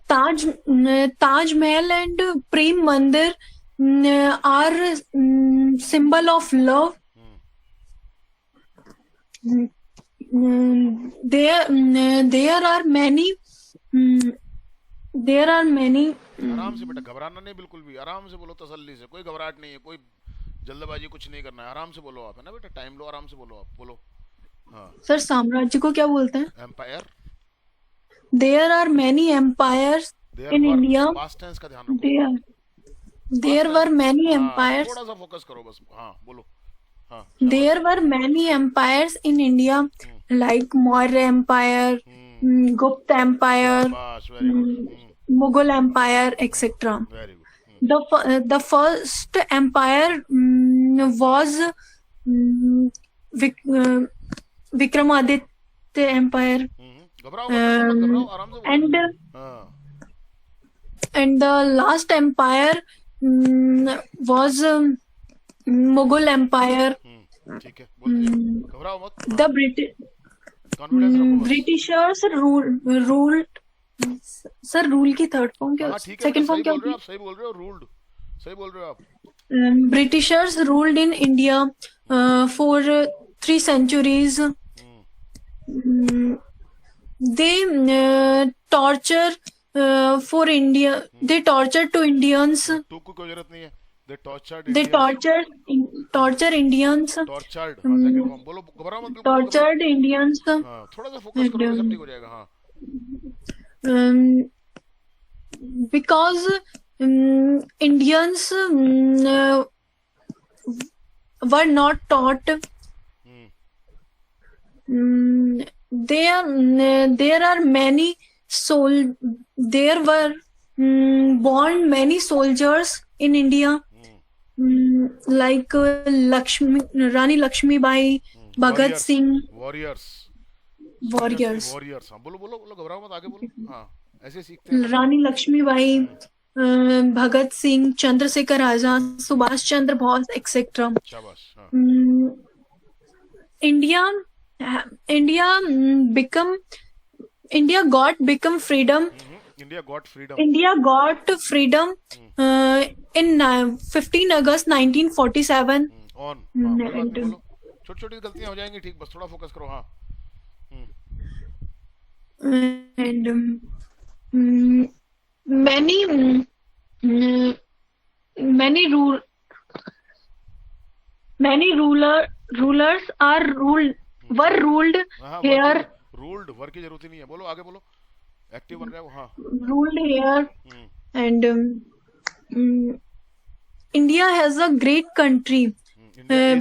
Taj Mahal and Prem Mandir are symbol of love. There are many. आराम से बेटा, घबराना नहीं बिल्कुल भी, आराम से बोलो, तसल्ली से, कोई घबराहट नहीं है, कोई जल्दबाजी कुछ नहीं करना है, आराम से बोलो आप, है ना बेटा, टाइम लो, आराम से बोलो आप, बोलो. हाँ सर साम्राज्य को क्या बोलते हैं? Empire. There are many empires in India. Past tense का ध्यान रखो. There were many हाँ, empires. थोड़ा सा फोकस करो बस. हाँ बोलो. हाँ There were many empires in India like Maurya Empire, Gupta Empire, शाबाश, very good. Mughal Empire, etc. Very good. The first empire was Vikramaditya Empire, घबराओ मत, घबराओ, आराम से बोलो. हाँ and the last empire was Mughal Empire. ठीक है, बोलो, घबराओ मत. The कॉन्फिडेंस रखो बस. Britishers ruled. सर रूल की थर्ड फॉर्म क्या, हाँ ठीक है, सेकंड फॉर्म क्या बोल रहे हो होती आप, सही बोल रहे हो, रूल्ड, सही बोल रहे हो आप. है? Britishers ruled in India for 3 centuries. They torture for India. They torture to Indians. To को कोई जरूरत नहीं है, They tortured They Indians. torture Indians. Tortured, हाँ सेकंड um, फॉर्म बोलो, घबराओ मत, बिल्कुल मत घबराओ. Tortured Indians. हाँ थोड़ा सा फोकस And करोगे सब ठीक हो जाएगा. हाँ. um, because Indians were not taught. Hmm. There are many there were born many soldiers in India, like Rani Lakshmi Bai, Bhagat Singh, warriors. warriors. Warriors. हाँ बोलो बोलो बोलो, घबराओ मत, आगे बोलो. हाँ ऐसे सीखते हैं. Rani Lakshmi Bai, Bhagat Singh, Chandrasekhar Azad, Subhash Chandra Bose, etc. शाबाश. हाँ. India, India got become freedom. India got freedom. India got freedom in 15 August 1947. On. हाँ कोई बात नहीं, बोलो. छोटी छोटी गलतियां हो जाएंगी, ठीक, बस थोड़ा फोकस करो. हाँ. And many rulers were ruled हाँ here. रूल्ड, वर्क की जरूरत ही नहीं है, बोलो आगे बोलो. एक्टिव बन रहा है वो. हाँ. Ruled here. And India has a great country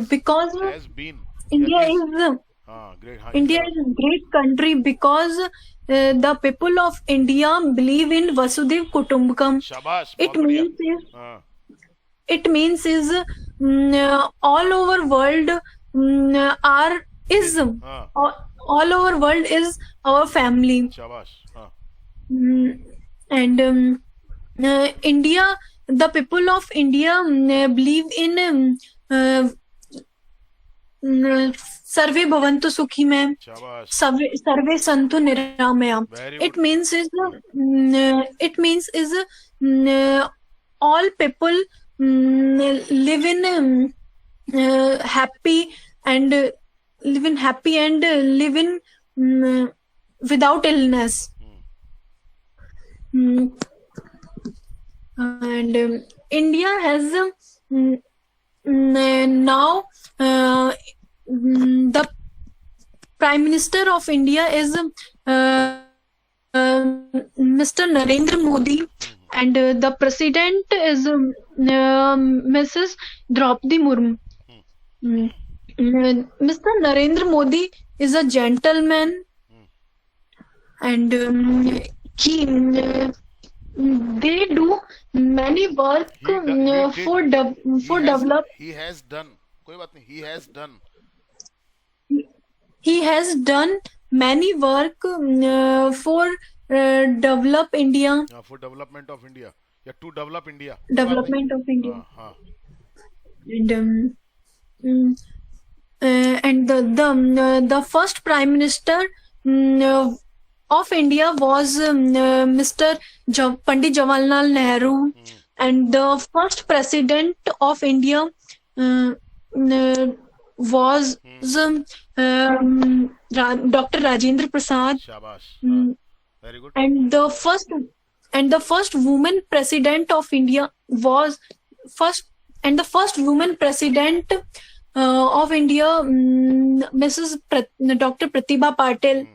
because has been. India is हाँ ग्रेट. हाँ India is a great country because the people of India believe in Vasudev Kutumbakam. शाबाश. It बहुत बढ़िया. means is हाँ. it means is all over world are is हाँ. all over world is our family. शाबाश. हाँ. And India, the people of India believe in Sarve Bhavantu Sukhi mein, शाबाश. Sarve Santu Niramaya. Very It good. means is all people live in happy and live in happy and live in without illness. And India has now the Prime Minister of India is Mr. Narendra Modi, and the President is Mrs. Draupadi Murmu. Mr. Narendra Modi is a gentleman, and they do many work for develop. He has done. कोई बात नहीं. He has done many work for develop India. For development of India. या to develop India. Development of India. हाँ. And the first Prime Minister of India was Mr. Pandit Jawaharlal Nehru, and the first President of India was Dr. Rajendra Prasad. शाबाश. Very good. And the first woman president of India was the first woman president of India, Mrs. Dr. Pratibha Patil.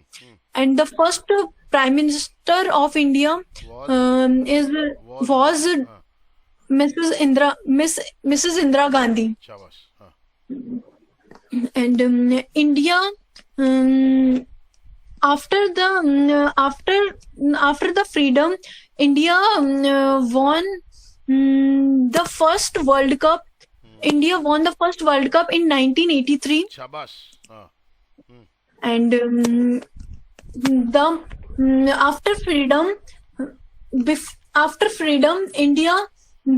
And the first Prime Minister of India was Mrs. Indira Gandhi. शाबाश. हाँ. And India, after the freedom, India won the first World Cup. India won the first World Cup in 1983. शाबाश. हाँ. And after freedom, India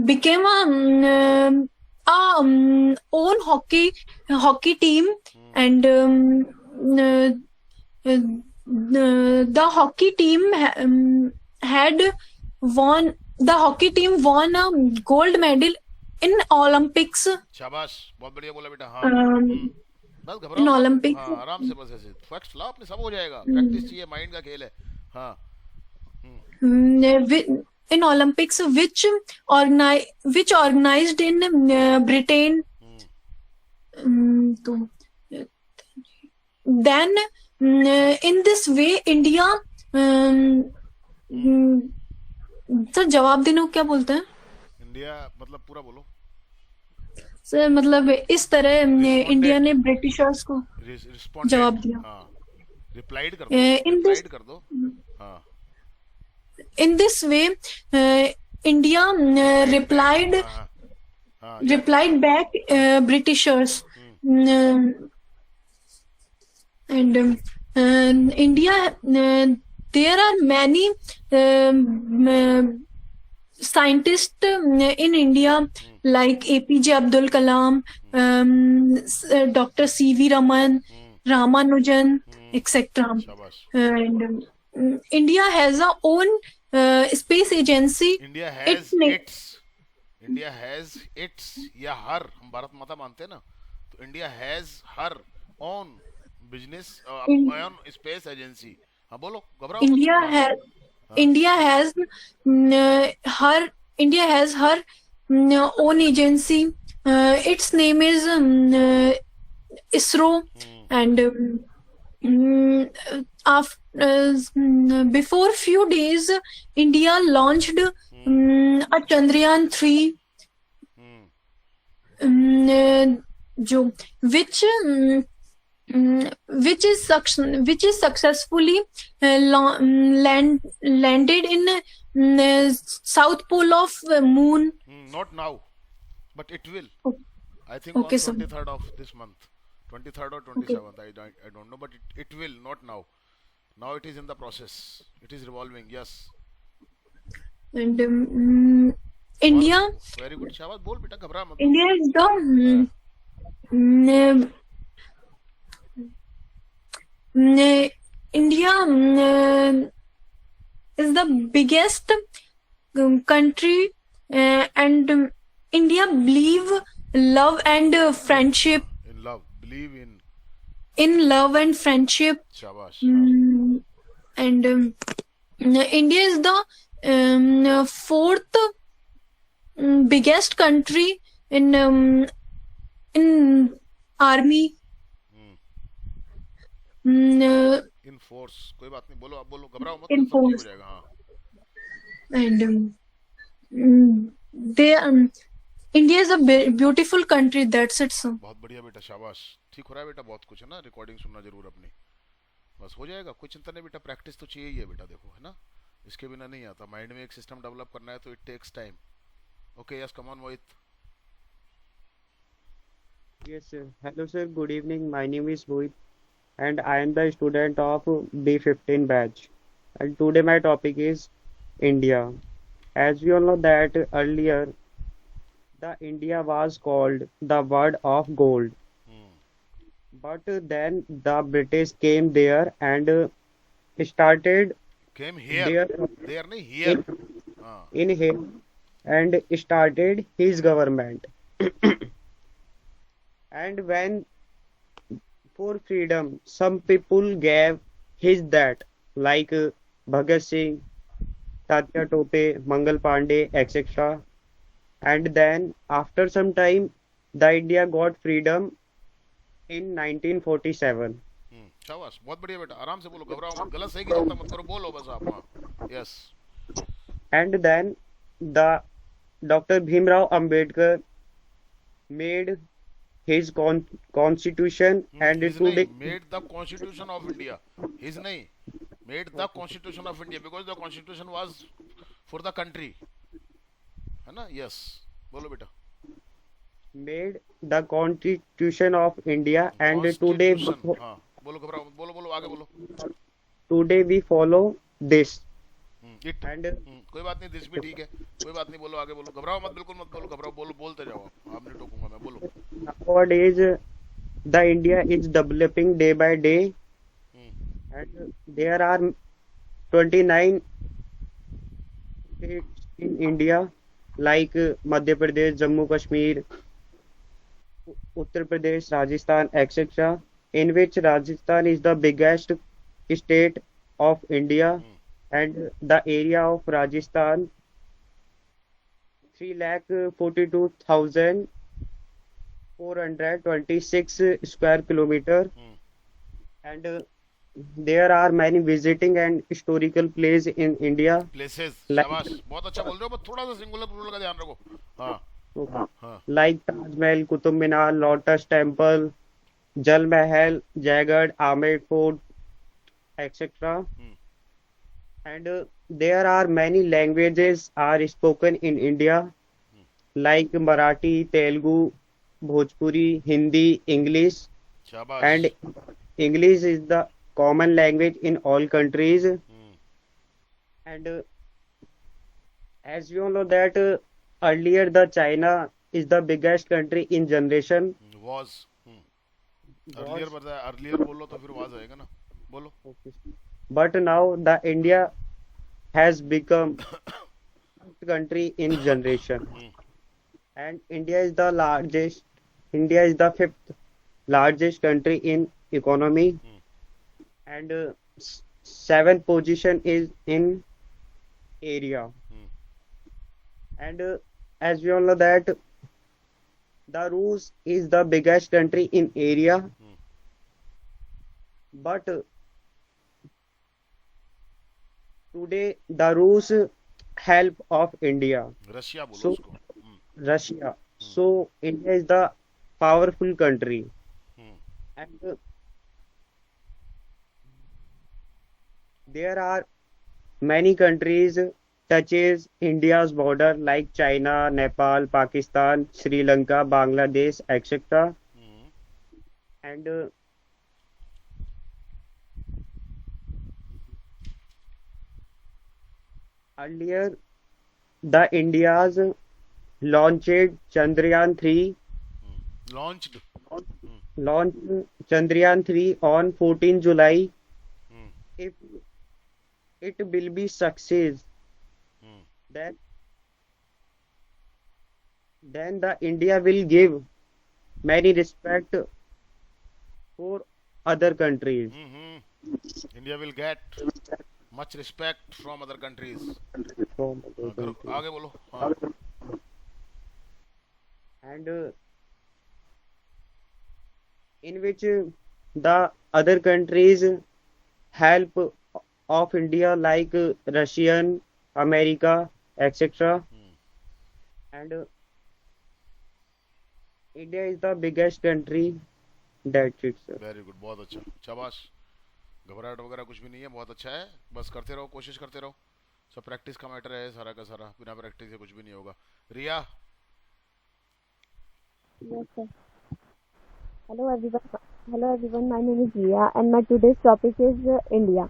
became a own hockey team, and the hockey team won a gold medal in Olympics. शाबाश. बहुत बढ़िया बोला बेटा. हाँ. बस घबराओ In मत. Olympics. हाँ आराम से, बस ऐसे फैक्ट्स लाओ अपने, सब हो जाएगा. प्रैक्टिस चाहिए, माइंड का खेल है. हाँ. in Olympics, which organized in Britain. तो then in this way India sir जवाब देने को क्या बोलते हैं इंडिया मतलब पूरा बोलो. सर मतलब इस तरह इंडिया ने ब्रिटिशर्स को रिस्पोंडेड. जवाब दिया. हाँ, रिप्लाइड कर दो. in this रिप्लाइड कर दो. हाँ. in this way India replied हाँ. हाँ. Yeah. replied back Britishers. And India, there are many scientists in India like APJ Abdul Kalam, Dr. C.V. Raman, Ramanujan, etc. शाबाश. And India has a own space agency. India Its has name- it's. India has its या हर, हम भारत माता मानते हैं ना, तो India has her own business own space agency. हाँ बोलो, घबराओ मत. India हाँ. has India has her own agency. Its name is ISRO, and before few days, India launched a Chandrayaan 3, जो which is successfully landed in south pole of moon. Not now, but it will. I think Okay, on sir. 23rd of this month, 23rd or 27th. I don't know, but it will not now. Now it is in the process. It is revolving. Yes. And India Very good. शाबाश, बोल बेटा, घबरा मत. India is the India is the biggest country, and India believe love and friendship. In love, believe in. In love and friendship. शाबाश. And India is the fourth biggest country in army. In force. कोई बात नहीं, बोलो, आप बोलो, घबराओ मत. In सब ठीक हो force. जाएगा. हाँ. And India is a beautiful country. That's it, sir. बहुत बढ़िया बेटा, शाबाश. ठीक हो रहा है बेटा, बहुत कुछ है ना. रिकॉर्डिंग सुनना जरूर अपनी. बस हो जाएगा, कोई चिंता नहीं बेटा. प्रैक्टिस तो चाहिए ही है बेटा, देखो, है ना. इसके बिना नहीं आता. माइंड में एक सिस्टम डेवलप करना है तो it takes time. Okay, yes, come on Mohit. Yes, sir. Hello, sir. Good evening. My name is Mohit, and I am the student of B15 batch. And today my topic is India. As we all know that earlier, the India was called the world of gold. But then the British came there and started Came here. There नहीं, here. हाँ. in here and started his government. And when for freedom, some people gave his that, like Bhagat Singh, Tatya Tope, Mangal Pandey, etc. And then after some time, the India got freedom in 1947. शाबाश, बहुत बढ़िया बेटा. आराम से बोलो, घबराओ मत. गलत सही की चिंता मत करो, बोलो बस आप. हाँ. Yes. And then the Dr. Bhimrao Ambedkar made his constitution, and His today नहीं, made the constitution of India. His नहीं, made the constitution of India, because the constitution was for the country, है ना. Yes, बोलो बेटा. made the constitution of India, and today Constitution. हाँ, बोलो, घबराओ मत. बोलो, बोलो, आगे बोलो. today we follow this. It. And कोई बात नहीं, दिस भी ठीक है. कोई बात नहीं, बोलो, आगे बोलो. घबराओ मत, बिल्कुल मत बोलो. घबराओ, बोलो, बोलते जाओ. आप नहीं टोकूंगा मैं. बोलो. nowadays the India is developing day by day, and there are 29 states in India like Madhya Pradesh, Jammu Kashmir, Uttar Pradesh, Rajasthan, etc. In which Rajasthan is the biggest state of India, and the area of Rajasthan 3,42,426 square kilometer, Hmm. and there are many visiting and historical places in India places like शाबाश बहुत अच्छा बोल रहे हो बस थोड़ा सा singular plural का ध्यान रखो हाँ हाँ like Taj Mahal, Qutub Minar, Lotus Temple, Jal Mahal, Jagat, Amer Fort, etc. Hmm And there are many languages are spoken in India like Marathi, Telugu, Bhojpuri, Hindi, English, शाबाश and English is the common language in all countries. Hmm And as you all know that earlier the China is the biggest country in generation was earlier was बताया earlier बोलो तो फिर was आएगा ना बोलो but now the India has become country in generation, hmm and India is the fifth largest country in economy, hmm and seventh position is in area. Hmm And as we all know that the Rus is the biggest country in area, hmm but today the Rus help of India. Russia बोलो So उसको Russia. So India is the powerful country, hmm and there are many countries touches India's border like China, Nepal, Pakistan, Sri Lanka, Bangladesh, etc. Hmm And earlier the India's launched Chandrayaan 3 launched launched Chandrayaan 3 on 14 July. Hmm If it will be success, hmm then the India will give many respect for other countries. India will get much respect from other countries From other हाँ करो countries. आगे बोलो हाँ And in which the other countries help of India like Russian, America, etc. And India is the biggest country. That's it, sir. Very good बहुत अच्छा शाबाश घबराहट वगैरह कुछ भी नहीं है बहुत अच्छा है बस करते रहो कोशिश करते रहो सब प्रैक्टिस का मैटर है सारा का सारा बिना प्रैक्टिस के कुछ भी नहीं होगा रिया Yes, sir. Hello everyone. Hello everyone. My name is Ria, and my today's topic is India.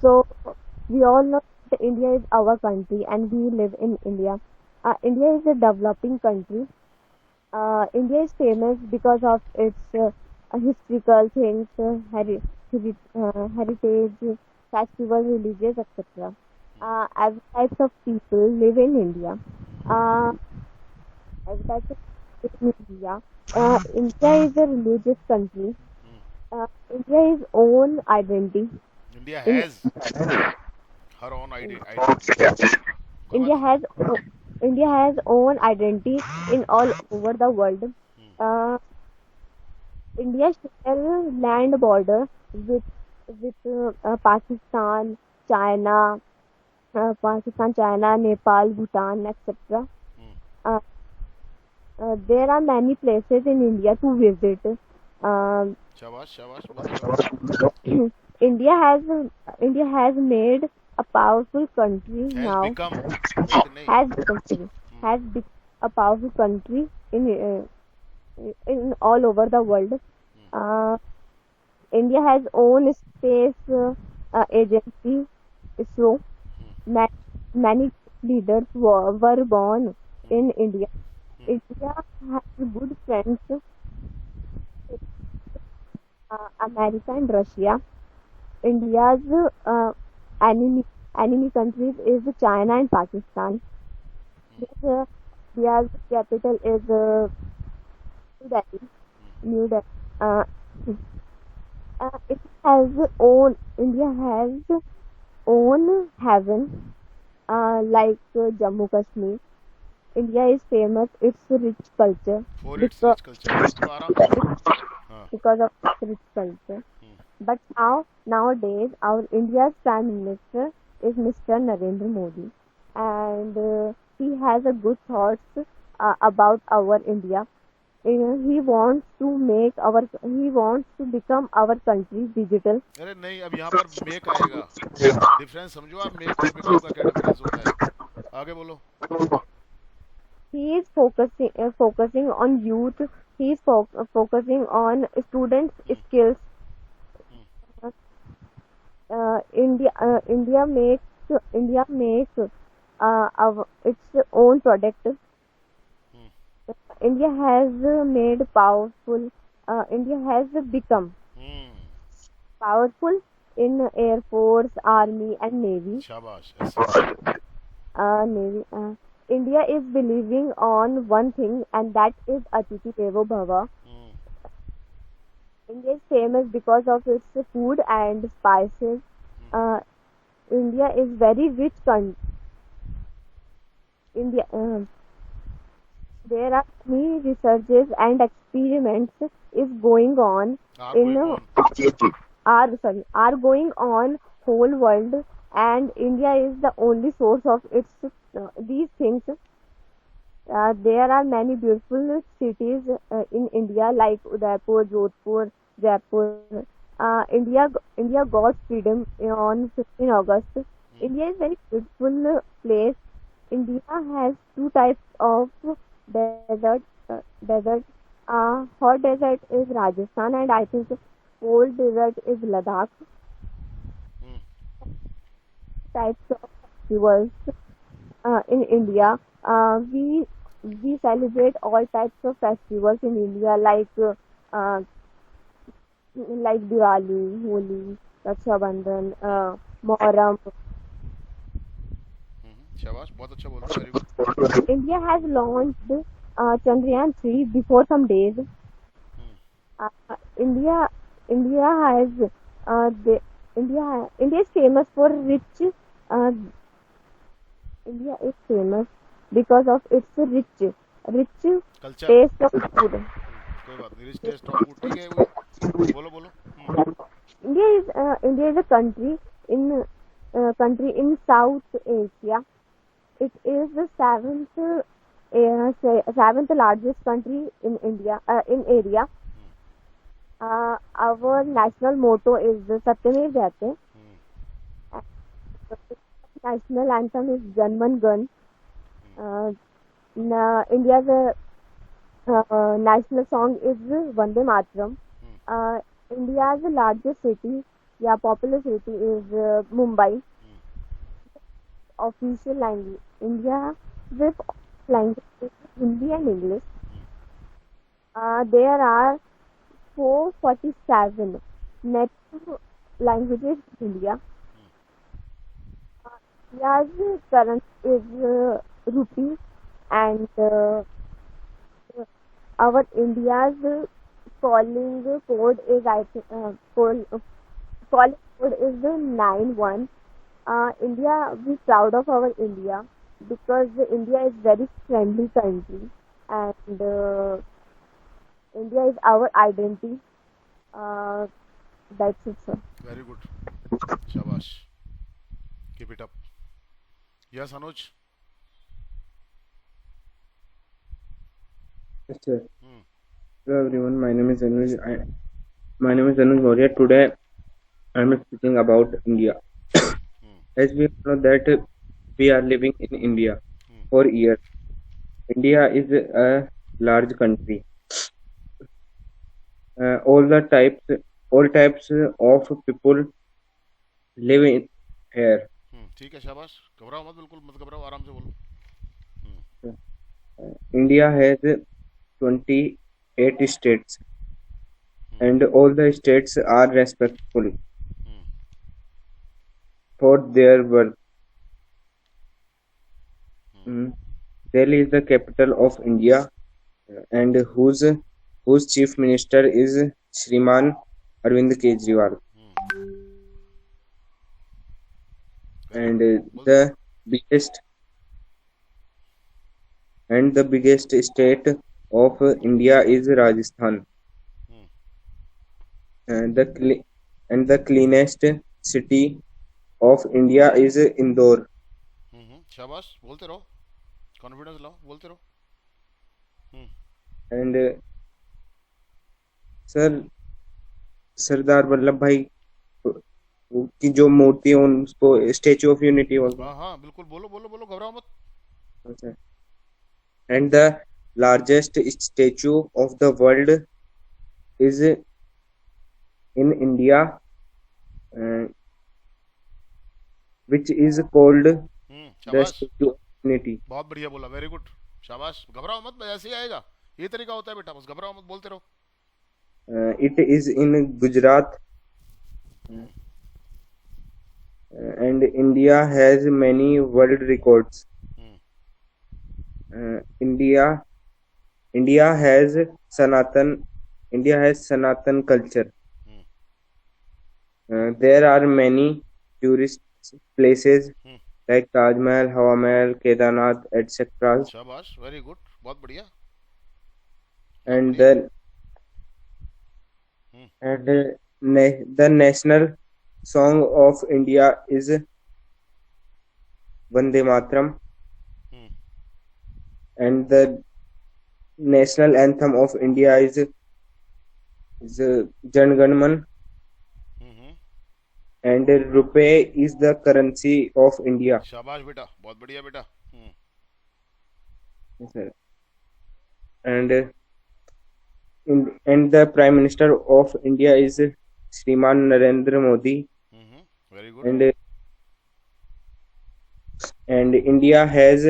So we all know that India is our country, and we live in India. India is a developing country. India is famous because of its historical things, heritage, festivals, religious, etc. Every types of people live in India. Uh, every types of people in India. India is a religious country. India is own identity. India In has her own identity go India ahead has India has own identity in all over the world. Uh, India share land border with Pakistan, China, Nepal, Bhutan, etc. Uh, there are many places in India to visit. Um शाबाश शाबाश बहुत India has made a powerful country has now. Become made नहीं Has become has become a powerful country in all over the world. Uh, India has own space agency. So many leaders were born in India. India has good friends, America and Russia. India's enemy enemy countries is China and Pakistan. India's capital is New Delhi. New Delhi. Uh, it has own India has own heaven like Jammu Kashmir. India is famous its rich culture For its because rich culture. थोड़ा आराम से बोलो. हाँ. because of its rich culture. Hmm. But now nowadays our India's Prime Minister is Mr. Narendra Modi, and he has a good thoughts about our India. He wants to he wants to become our country digital. अरे नहीं, अब यहाँ पर make आएगा. Difference समझो आप. Make और become का क्या डिफरेंस होता है. आगे बोलो. He is focusing on youth. He is focusing on students' skills. India makes its own product. Hmm. India has made powerful. India has become hmm. powerful in Air Force, Army, and Navy. शाबाश. ऐसे. Navy. India is believing on one thing, and that is Atiti Devo Bhava. Hmm. India is famous because of its food and spices. India is very rich country. India. There are many researches and experiments is going on Are in going on. are going on whole world, and India is the only source of its these things. There are many beautiful cities in India like Udaipur, Jodhpur, Jaipur. India got freedom on 15 August. India is very beautiful place. India has two types of desert. Desert. Hot desert is Rajasthan, and I think cold desert is Ladakh. Hmm. Types of festivals in India. We celebrate all types of festivals in India like Diwali, Holi, Raksha Bandhan, Muharram. शाबाश. बहुत अच्छा बोल रहे हो. Very good. India has launched Chandrayaan 3 before some days. India India has India is famous for rich. India is famous because of its rich culture. taste of food. कोई बात नहीं. Rich taste of food. ठीक है. वो बोलो बोलो. Hmm. India is a country in South Asia. It is the seventh largest country in India in area. Our national motto is Satyamev Jayate. National anthem is Janman Gan. India's national song is Vande Mataram. India's largest city, populous city is Mumbai. Official language, India's language is Hindi and English. There are 447 native languages in India. India's currency is rupee, and our India's calling code is calling code is 91. India, we proud of our India because India is very friendly country, and India is our identity. That's it, sir. Very good. शाबाश. Keep it up. Yes Anuj. Yes, sir. Hmm. Hello everyone. My name is Anuj. My name is Anuj Maurya. Today I am speaking about India. As we know that we are living in India for years. India is a large country. All types of people live in here. ठीक है. शाबाश. घबराओ मत. बिल्कुल मत घबराओ. आराम से बोलो. India has 28 states, and all the states are respectful for their work. Delhi is the capital of India, and whose chief minister is Shriman Arvind Kejriwal. And the biggest and the biggest state of India is Rajasthan. Hmm And the cleanest city of India is Indore. शाबाश, बोलते रहो, confidence लाओ, बोलते रहो. हम्म And sir Sardar Vallabh भाई की जो मूर्ति है उसको स्टेचू ऑफ यूनिटी बोलते हाँ हाँ बिल्कुल, बोलो बोलो बोलो, घबराओ मत. हैं. And the largest statue of the world is in India, uh, which is called the शाबाश, Statue of Unity. बहुत बढ़िया बोला, वेरी गुड, शाबाश. घबराओ मत, बस ऐसे ही आएगा, ये तरीका होता है बेटा, बस घबराओ मत, बोलते रहो. It is in Gujarat, and India has many world records. Hmm India has Sanatan Sanatan culture. Hmm There are many tourist places hmm like Taj Mahal, Hawa Mahal, Kedarnath, etc. शाबाश, वेरी गुड, बहुत बढ़िया, बहुत And बढ़िया. the hmm and the national song of India is Vande Mataram, hmm and the national anthem of India is Jan Gan Man, hmm and rupee is the currency of India. शाबाश बेटा, बहुत बढ़िया बेटा. Yes, sir. And and the Prime Minister of India is Shriman Narendra Modi, very good. and India has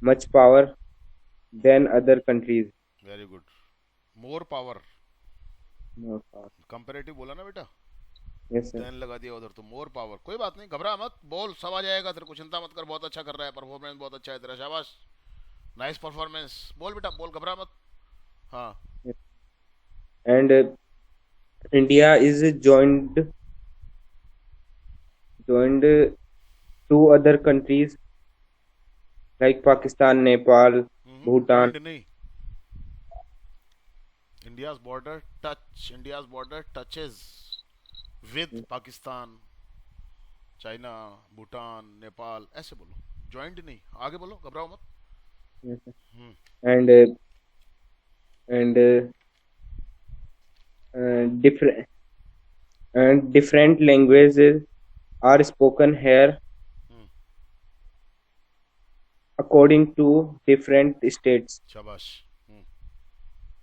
much power than other countries. Very good, more power, More power. Comparative बोला ना बेटा, Yes, sir. Then लगा दिया उधर, तो more power. कोई बात नहीं, घबरा मत, बोल, सब आ जाएगा तेरे को, चिंता मत कर, बहुत अच्छा कर रहा है, परफॉर्मेंस बहुत अच्छा है तेरा, शाबाश, नाइस परफॉर्मेंस, बोल बेटा, बोल, घबरा मत. हाँ. And India is joined two other countries like Pakistan, Nepal, Bhutan. Joined नहीं, India's border touches with Pakistan, China, Bhutan, Nepal, ऐसे बोलो, ज्वाइंट नहीं, आगे बोलो, घबराओ मत. Yes, sir. Hmm And different languages are spoken here hmm according to different states. शाबाश.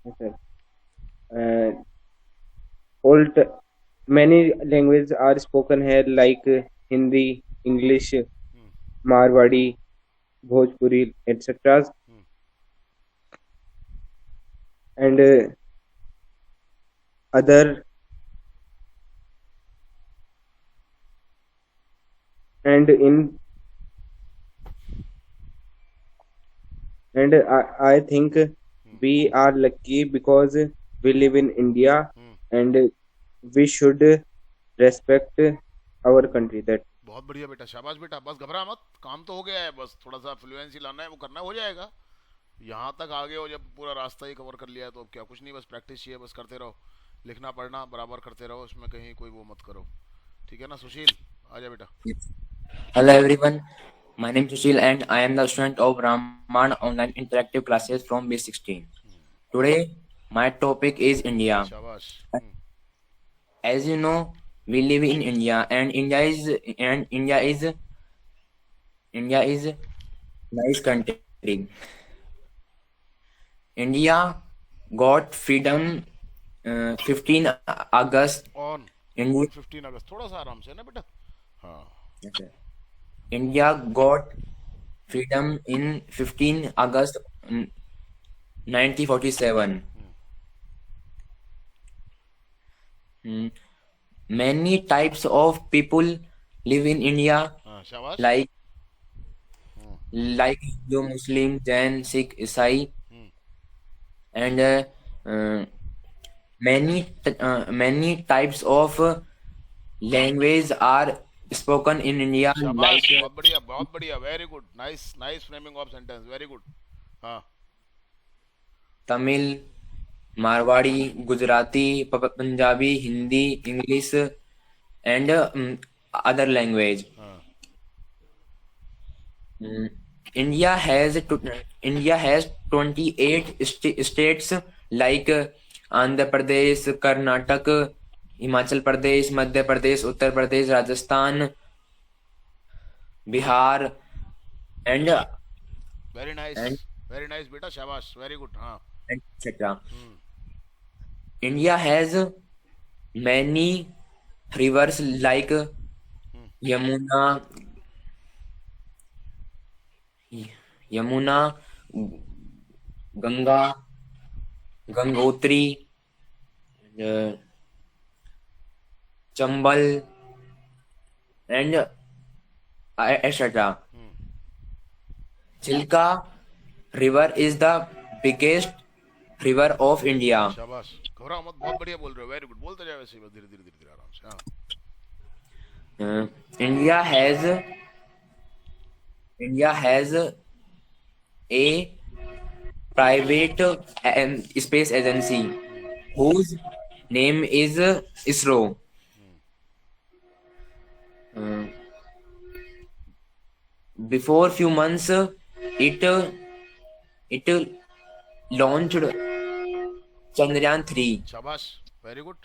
Yes, sir. Uh, many languages are spoken here like Hindi, English, Marwadi, Bhojpuri, etc. And other and in and I think we are lucky because we live in India and we should respect our country. That बहुत बढ़िया बेटा, शाबाश बेटा, बस घबरा मत, काम तो हो गया है, बस थोड़ा सा फ्लुएंसी लाना है, वो करना हो जाएगा. यहाँ तक आगे हो, जब पूरा रास्ता ही कवर कर लिया है तो अब क्या, कुछ नहीं, बस प्रैक्टिस चाहिए, बस करते रहो, लिखना पढ़ना बराबर करते रहो, इसमें कहीं कोई वो मत करो, ठीक है ना. सुशील, आजा बेटा. Hello everyone, my name is Sushil and I am the student of Raman Online Interactive Classes from B16. Today my topic is India. शाबाश. As you know, we live in India and India is nice country. India got freedom 15 August. On India, 15 अगस्त, थोड़ा सा आराम से ना बेटा. हाँ. India got freedom in 15 August 1947. Many types of people live in India, हाँ शाबाश. like Hindu, Muslim, Jain, Sikh, Isai, and many types of language are spoken in India, शाबाश, like बहुत बढ़िया, बहुत बढ़िया, very good, nice nice framing of sentence, very good. हाँ. Tamil, Marwadi, Gujarati, Punjabi, Hindi, English, and other language. Mm, India has 28 states like Andhra Pradesh, Karnataka, Himachal Pradesh, Madhya Pradesh, Uttar Pradesh, Rajasthan, Bihar, and Very and nice. Very nice, beta. Shabash. Very good. etc. India has many rivers like Yamuna, Yamuna, Ganga, Gangotri, uh, Chambal, and etc. Chilka River is the biggest river of India. शाबाश. घबराओ मत. बहुत बढ़िया बोल रहे हो. Very good. बोलते जाओ वैसे ही बस धीरे धीरे धीरे धीरे आराम से. India has a private space agency whose name is ISRO. Before few months, it launched Chandrayaan 3. शाबाश. Very good.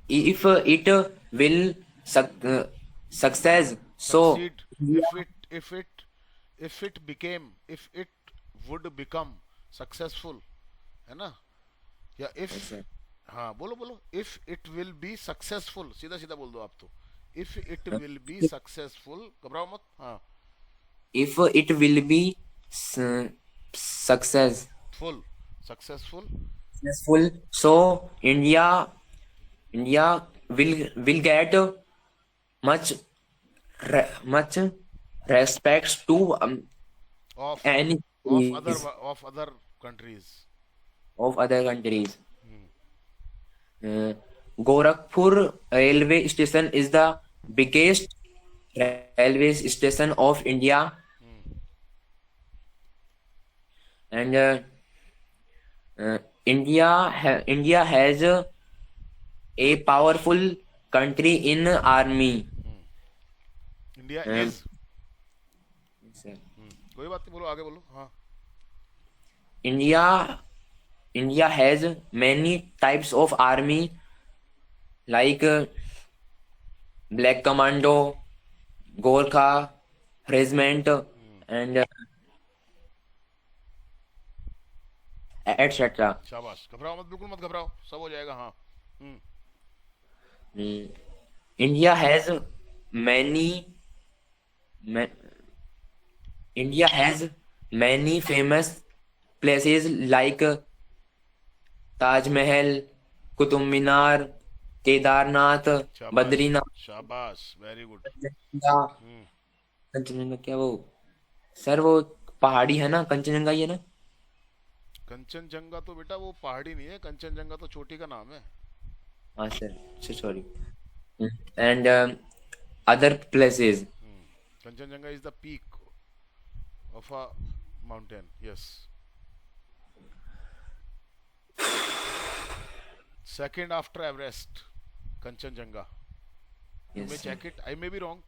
If it will success, so Succeed. If it would become successful, है ना? या if हाँ बोलो बोलो. If it will be successful. सीधा सीधा बोल दो आप तो. If it will be successful. घबराओ मत. हाँ. if it will be successful, Successful. so India will get much respects to Of any of other countries. of other countries. Gorakhpur railway station is the biggest railway station of India, and India has a powerful country in army. India Um, is. कोई बात नहीं बोलो आगे बोलो. हाँ. India has many types of army like Black Commando, Gorkha Regiment, and etc. शाबाश. घबराओ मत. बिल्कुल मत घबराओ. सब हो जाएगा. हाँ. India has many India has many famous places like Taj Mahal, Qutub Minar, Kedarnath, शाबाश. Badrinath, शाबाश. Very good. कंचनजंगा क्या वो सर वो पहाड़ी है ना कंचनजंगा ही है ना. कंचनजंगा तो बेटा वो पहाड़ी नहीं है. कंचनजंगा तो चोटी का नाम है. हाँ sir sorry. And other places. Kanchenjunga is the peak of a mountain. Yes. Second after Everest, Kanchenjunga. You Yes, may sir. check it. I may be wrong,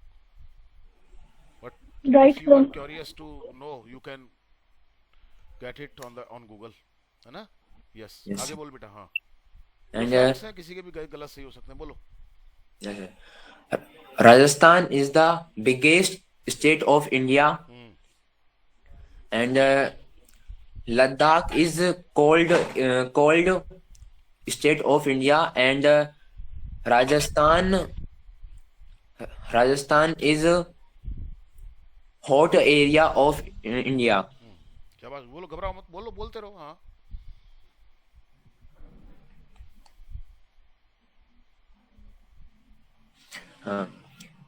but Right, if you are sir. curious to know, you can get it on Google. है ना? Yes. Yes, आगे sir. बोल बेटा. हाँ. And Facts हैं किसी के भी गलत सही हो सकते हैं. बोलो. yes, sir. Rajasthan is the biggest state of India, and Ladakh is called state of India, and Rajasthan is a hot area of India. शाबाश. बोलो घबराओ मत. बोलो बोलते रहो. हाँ.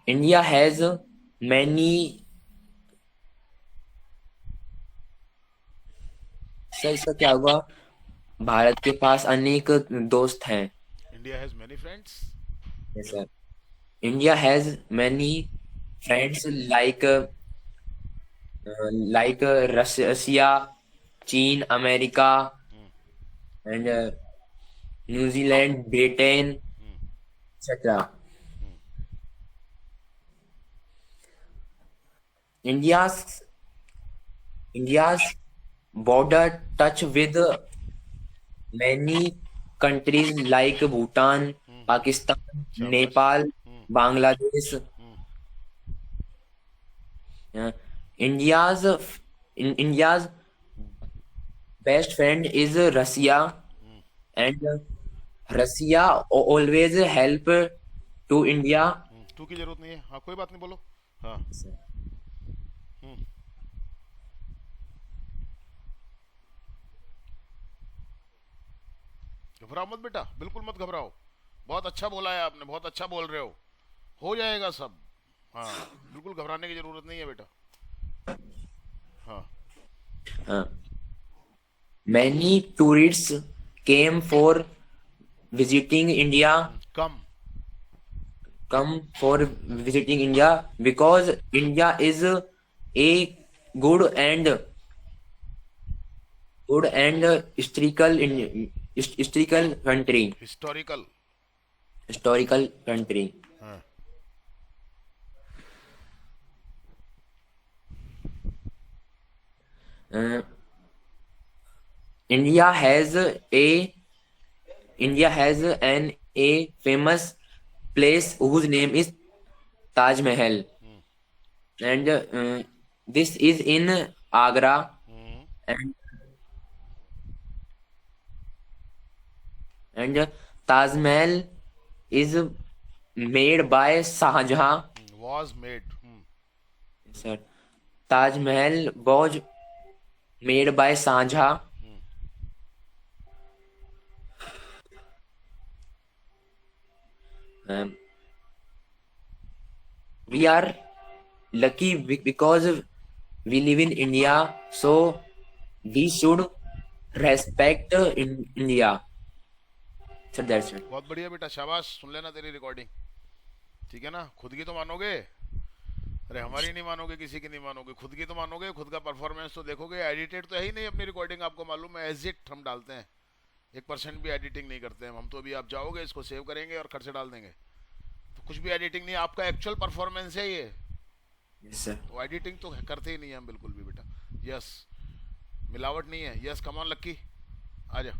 India has many. सर इसका क्या हुआ. भारत के पास अनेक दोस्त हैं. India has many friends. Yes, sir. India has many friends like Russia, China, America, and New Zealand, Britain, etc. India's India's border touch with many countries like Bhutan, Pakistan, शाबाश. Nepal, Bangladesh. Uh, India's India's best friend is Russia, and Russia always help to India. To की जरूरत नहीं है. हाँ, कोई बात नहीं, बोलो. हाँ. हम्म. घबराओ मत बेटा, बिल्कुल मत घबराओ. बहुत अच्छा बोला है आपने, बहुत अच्छा बोल रहे हो जाएगा सब. हाँ, बिल्कुल घबराने की जरूरत नहीं है बेटा. हाँ. Uh, Many tourists came for visiting India, come. come for visiting India because India is a good and historical country. Historical. Historical country. हाँ. Uh, India has an a famous place whose name is Taj Mahal, and this is in Agra, and Taj Mahal is made by Shah Jahan. was made. Sir, Taj Mahal was made by Shah Jahan. We are lucky because we live in India, so we should respect India. So that's it. बहुत बढ़िया बेटा, शाबाश. सुन लेना तेरी recording. ठीक है ना. खुद की तो मानोगे. अरे हमारी नहीं मानोगे, किसी की नहीं मानोगे, खुद की तो मानोगे. खुद का परफॉर्मेंस तो देखोगे. एडिटेड तो है ही नहीं अपनी रिकॉर्डिंग, आपको मालूम है. एज इट हम डालते हैं. 1% भी एडिटिंग नहीं करते हैं हम तो. अभी आप जाओगे, इसको सेव करेंगे और खर्च डाल देंगे. तो कुछ भी एडिटिंग नहीं, आपका एक्चुअल परफॉर्मेंस है ये. Yes, sir. तो एडिटिंग तो करते ही नहीं है हम बिल्कुल भी बेटा. यस, मिलावट नहीं है. यस, कम ऑन लक्की, आ जा.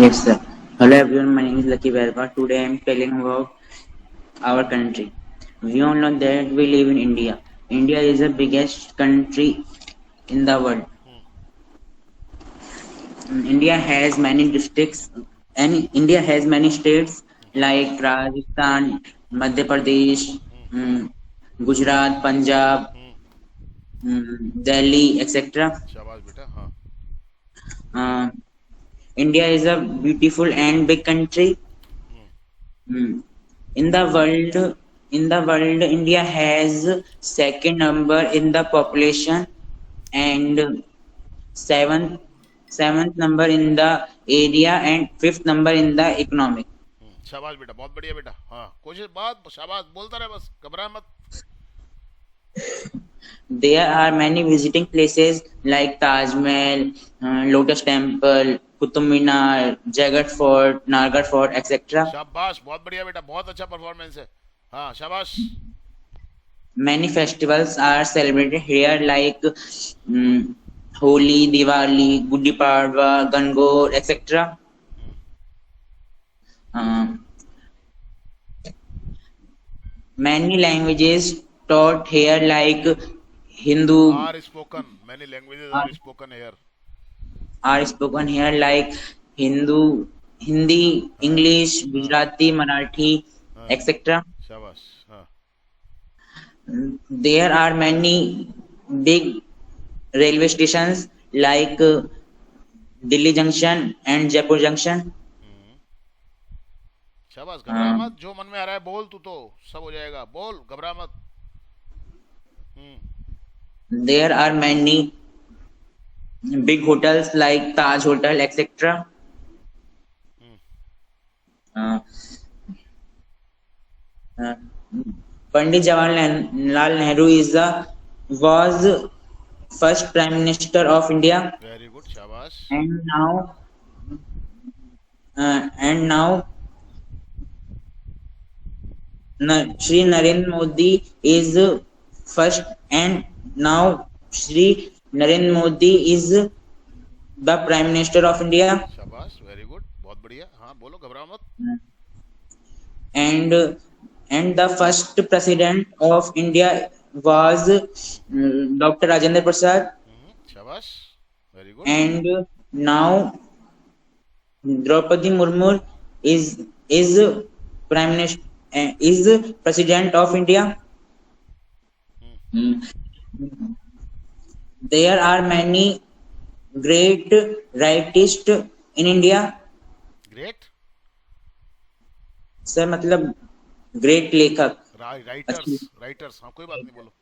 Yes, sir. Hello everyone, my name is Lucky Verba. Today I am telling about our country. We all know that we live in India. India is the biggest country in the world. India has many districts and India has many states like Rajasthan, Madhya Pradesh, Gujarat, Punjab, Delhi, etc. शाबाश बेटा. हाँ. India is a beautiful and big country. In the world, India has second number in the population and seventh number in the area and fifth number in the economic. शाबाश बेटा, बहुत बढ़िया बेटा. हाँ, कोशिश, बात, शाबाश, बोलता रहे बस, घबरा मत. There are many visiting places like Taj Mahal, Lotus Temple, Qutub Minar, Jagat Fort, Nargar Fort, etc. शाबाश, बहुत बढ़िया बेटा, बहुत अच्छा परफॉर्मेंस है. हाँ, शाबाश. Many festivals are celebrated here like Holi, Diwali, Gudi Padwa, Gangaur, etc. Many languages taught here like Hindu Are spoken. Many languages are spoken here. are spoken here like Hindu, Hindi, English, Gujarati, Marathi, etc. शाबाश. हाँ. There are many big railway stations like Delhi Junction and Jaipur Junction. शाबाश, घबरा मत. जो मन में आ रहा है बोल, तू तो सब हो जाएगा. बोल, घबरा मत. There are many big hotels like Taj Hotel, etc. Pandit Jawaharlal Nehru was first Prime Minister of India, Very good. Shabash. and now Shri Narendra Modi is first, and now Shri Narendra Modi is the Prime Minister of India, शाबाश. Very good. बहुत बढ़िया. हाँ बोलो, घबराओ मत. and and the first President of India was Dr. Rajendra Prasad, शाबाश. Very good. and now Draupadi Murmu is Prime Minister, is President of India. Mm. There are many great writers in India. Great. Sir मतलब great लेखक. Writers. हाँ कोई बात नहीं, बोलो.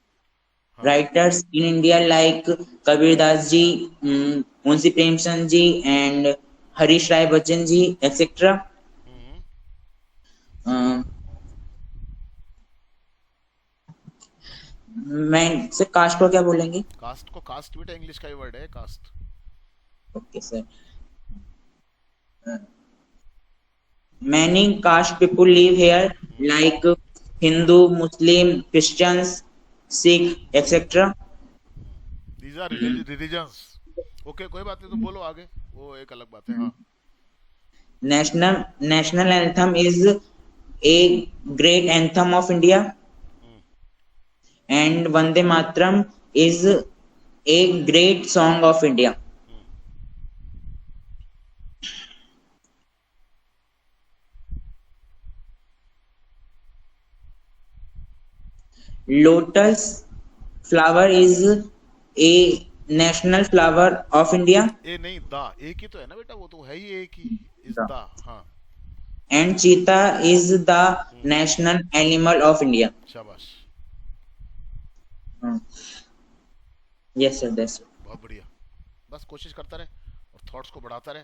Writers in India like Kabir Das ji, Munshi Premchand ji, and Harish Rai Bachchan ji, etc. मैं sir caste को क्या बोलेंगे? कास्ट बेटा इंग्लिश का ही वर्ड है, caste. Okay sir. Many caste people live here like Hindu, Muslim, Christians, Sikh, etc. These are religions. Okay, कोई बात नहीं, तुम बोलो आगे, वो एक अलग बात है. हाँ. National anthem is a great anthem of India, and Vande Mataram is a great song of India. Lotus flower is a national flower of India. ए नहीं, दा एक ही तो है ना बेटा, वो तो है ही एक ही. इस दा. हाँ. And cheetah is the national animal of India. शाबाश. Yes sir, that's it. बहुत बढ़िया. बस कोशिश करता रहे और थॉट्स को बढ़ाता रहे,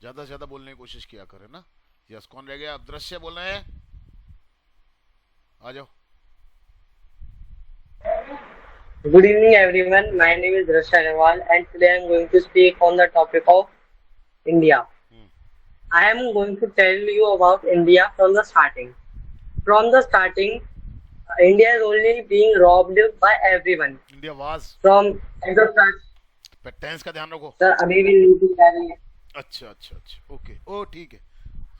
ज्यादा से ज्यादा बोलने की कोशिश किया करे ना. यस, कौन रह गया? अब दृश्य बोलना है, आ जाओ. Good evening everyone, my name is Drashya Agarwal and today I am going to speak on the topic of India. I am going to tell you about India from the starting. From the starting, India is only being robbed by everyone. India was. From at the start. Tense का ध्यान रखो. Sir अभी भी looting कर रही है. अच्छा, okay. ओ ठीक है.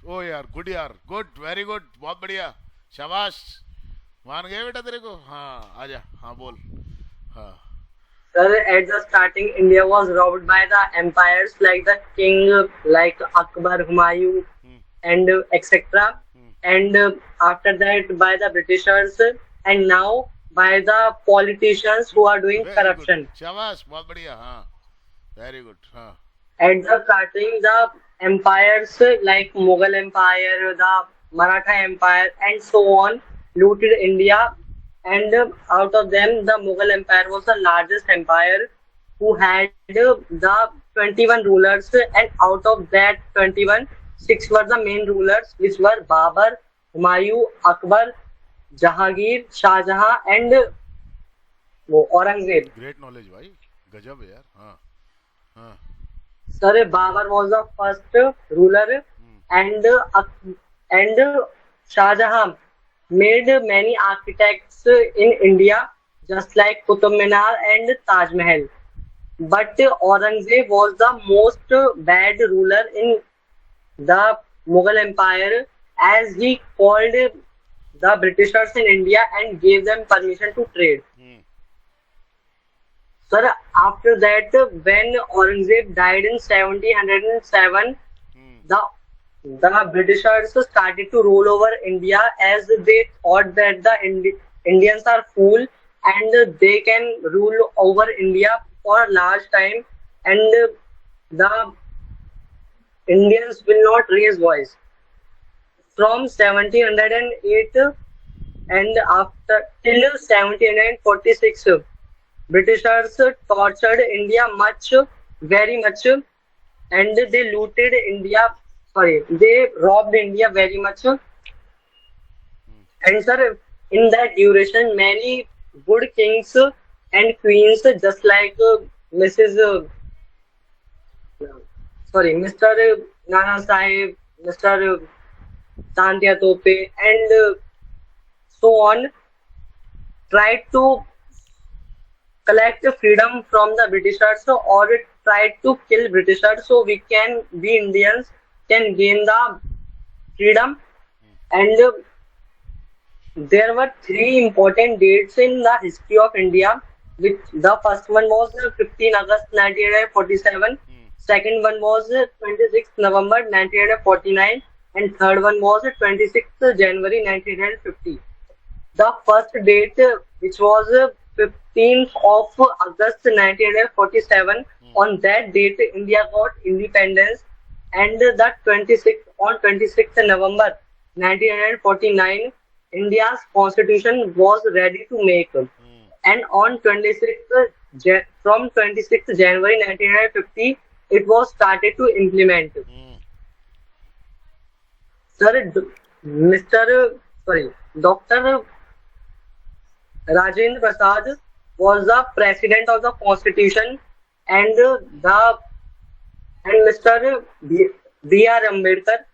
ओ यार, गुड, वेरी गुड, बहुत बढ़िया. शाबाश, मान गए बेटा तेरे को. हाँ आजा. हाँ बोल. हाँ. Sir, at the starting, India was robbed by the empires like the king, like Akbar, Humayun, and etc. And after that, by the Britishers, and now by the politicians who are doing corruption. शाबाश, बहुत बढ़िया. हाँ, very good. हाँ. At the starting, the empires like Mughal Empire, the Maratha Empire, and so on, looted India. And out of them, the Mughal Empire was the largest empire who had the 21 rulers, and out of that 21, 6 were the main rulers, which were Babur, Humayun, Akbar, Jahangir, Shah Jahan, and Aurangzeb. Great knowledge, भाई. गजब है यार. हाँ. हाँ. Sir, Babur was the first ruler, and Shah Jahan made many architects in India, just like Qutub Minar and Taj Mahal. But Aurangzeb was the most bad ruler in the Mughal Empire, as he called the Britishers in India and gave them permission to trade. Sir, after that, when Aurangzeb died in 1707, the Britishers started to rule over India, as they thought that the Indians are fool and they can rule over India for a large time, and the Indians will not raise voice. From 1708 and after till 1746, Britishers tortured India very much, and they looted India. They robbed India very much. And sir, in that duration, many good kings and queens, just like Mrs. Mr. Nana Sahib, Mr. Tantia Tope, and so on, tried to collect freedom from the Britishers or tried to kill Britishers so we Indians can gain the freedom. And there were three important dates in the history of India, which the first one was 15 August 1947, second one was 26th November 1949, and third one was 26th January 1950. The first date, which was 15th of August 1947, on that date India got independence, and the 26th November 1949, India's constitution was ready to make, and on from 26th January 1950, it was started to implement. Sir, Dr. Rajendra Prasad was the president of the constitution, and Mr. B.R. Ambedkar,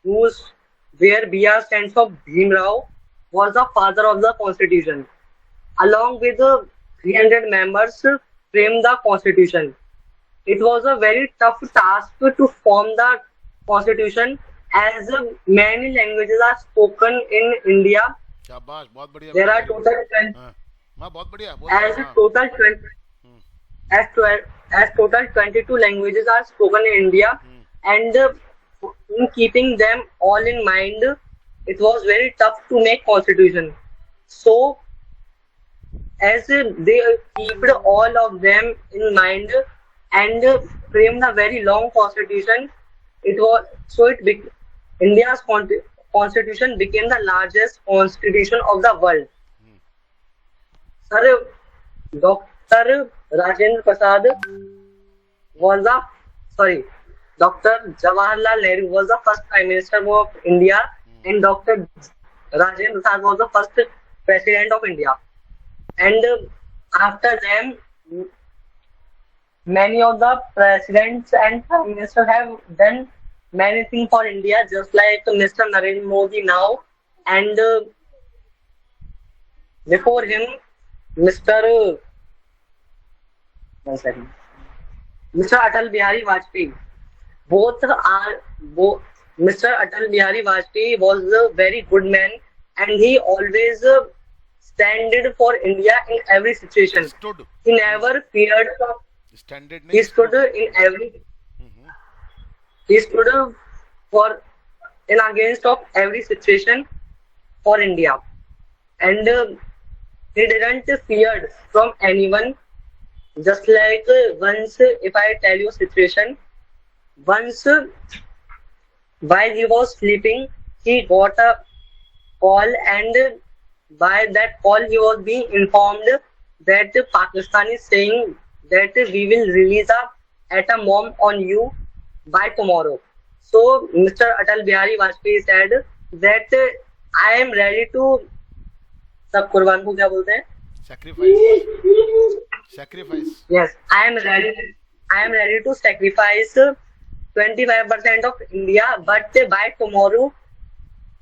where B.R. stands for Bhimrao, was the father of the constitution. Along with 300 members, framed the constitution. It was a very tough task to form the constitution, as many languages are spoken in India. शाबाश, बहुत बढ़िया। There are total 20, हाँ, बहुत बढ़िया, as total 20, as total 22 languages are spoken in India, and in keeping them all in mind, it was very tough to make constitution. So, as they kept all of them in mind and framed a very long constitution, India's constitution became the largest constitution of the world. Sir, Dr. Rajendra Prasad was Dr. Jawaharlal Nehru was the first Prime Minister of India, and Dr. Rajendra Prasad was the first President of India. And after them, many of the presidents and prime ministers have done many things for India, just like Mr. Narendra Modi now, and before him, Mr. Atal Bihari Vajpayee. Mr. Atal Bihari Vajpayee was a very good man, and he always standed for India in every situation. He never feared. He stood in every. He stood in against of every situation for India, and he didn't feared from anyone. Just like once, if I tell you situation, once while he was sleeping, he got a call, and by that call he was being informed that Pakistan is saying that we will release a atom bomb on you by tomorrow. So Mr. Atal Bihari Vajpayee said that I am ready to सब कुर्बान को क्या बोलते हैं? Sacrifice. Yes, I am ready to sacrifice 25% of India, but by tomorrow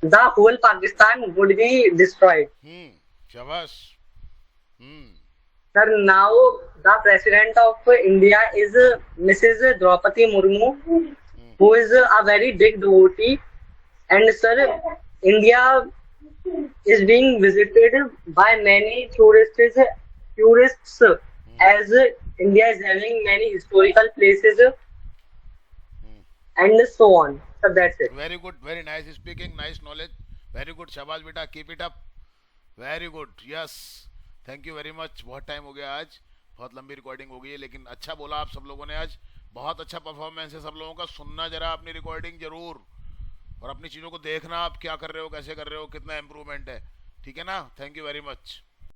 the whole Pakistan would be destroyed. Shabash. Sir, now the president of India is Mrs. Draupadi Murmu, who is a very big devotee, and sir, India is being visited by many tourists, as India is having many historical places and so on. So that's it. Very good, very nice speaking, nice knowledge. Very good, शाबाश बेटा, keep it up. Very good, yes. Thank you very much. बहुत time हो गया आज, बहुत लंबी recording हो गई है, लेकिन अच्छा बोला आप सब लोगों ने आज। बहुत अच्छा परफॉर्मेंस है सब लोगों का। सुनना जरा अपनी रिकॉर्डिंग जरूर, और अपनी चीज़ों को देखना, आप क्या कर रहे हो, कैसे कर रहे हो, कितना इम्प्रूवमेंट है। ठीक है ना? Thank you very much.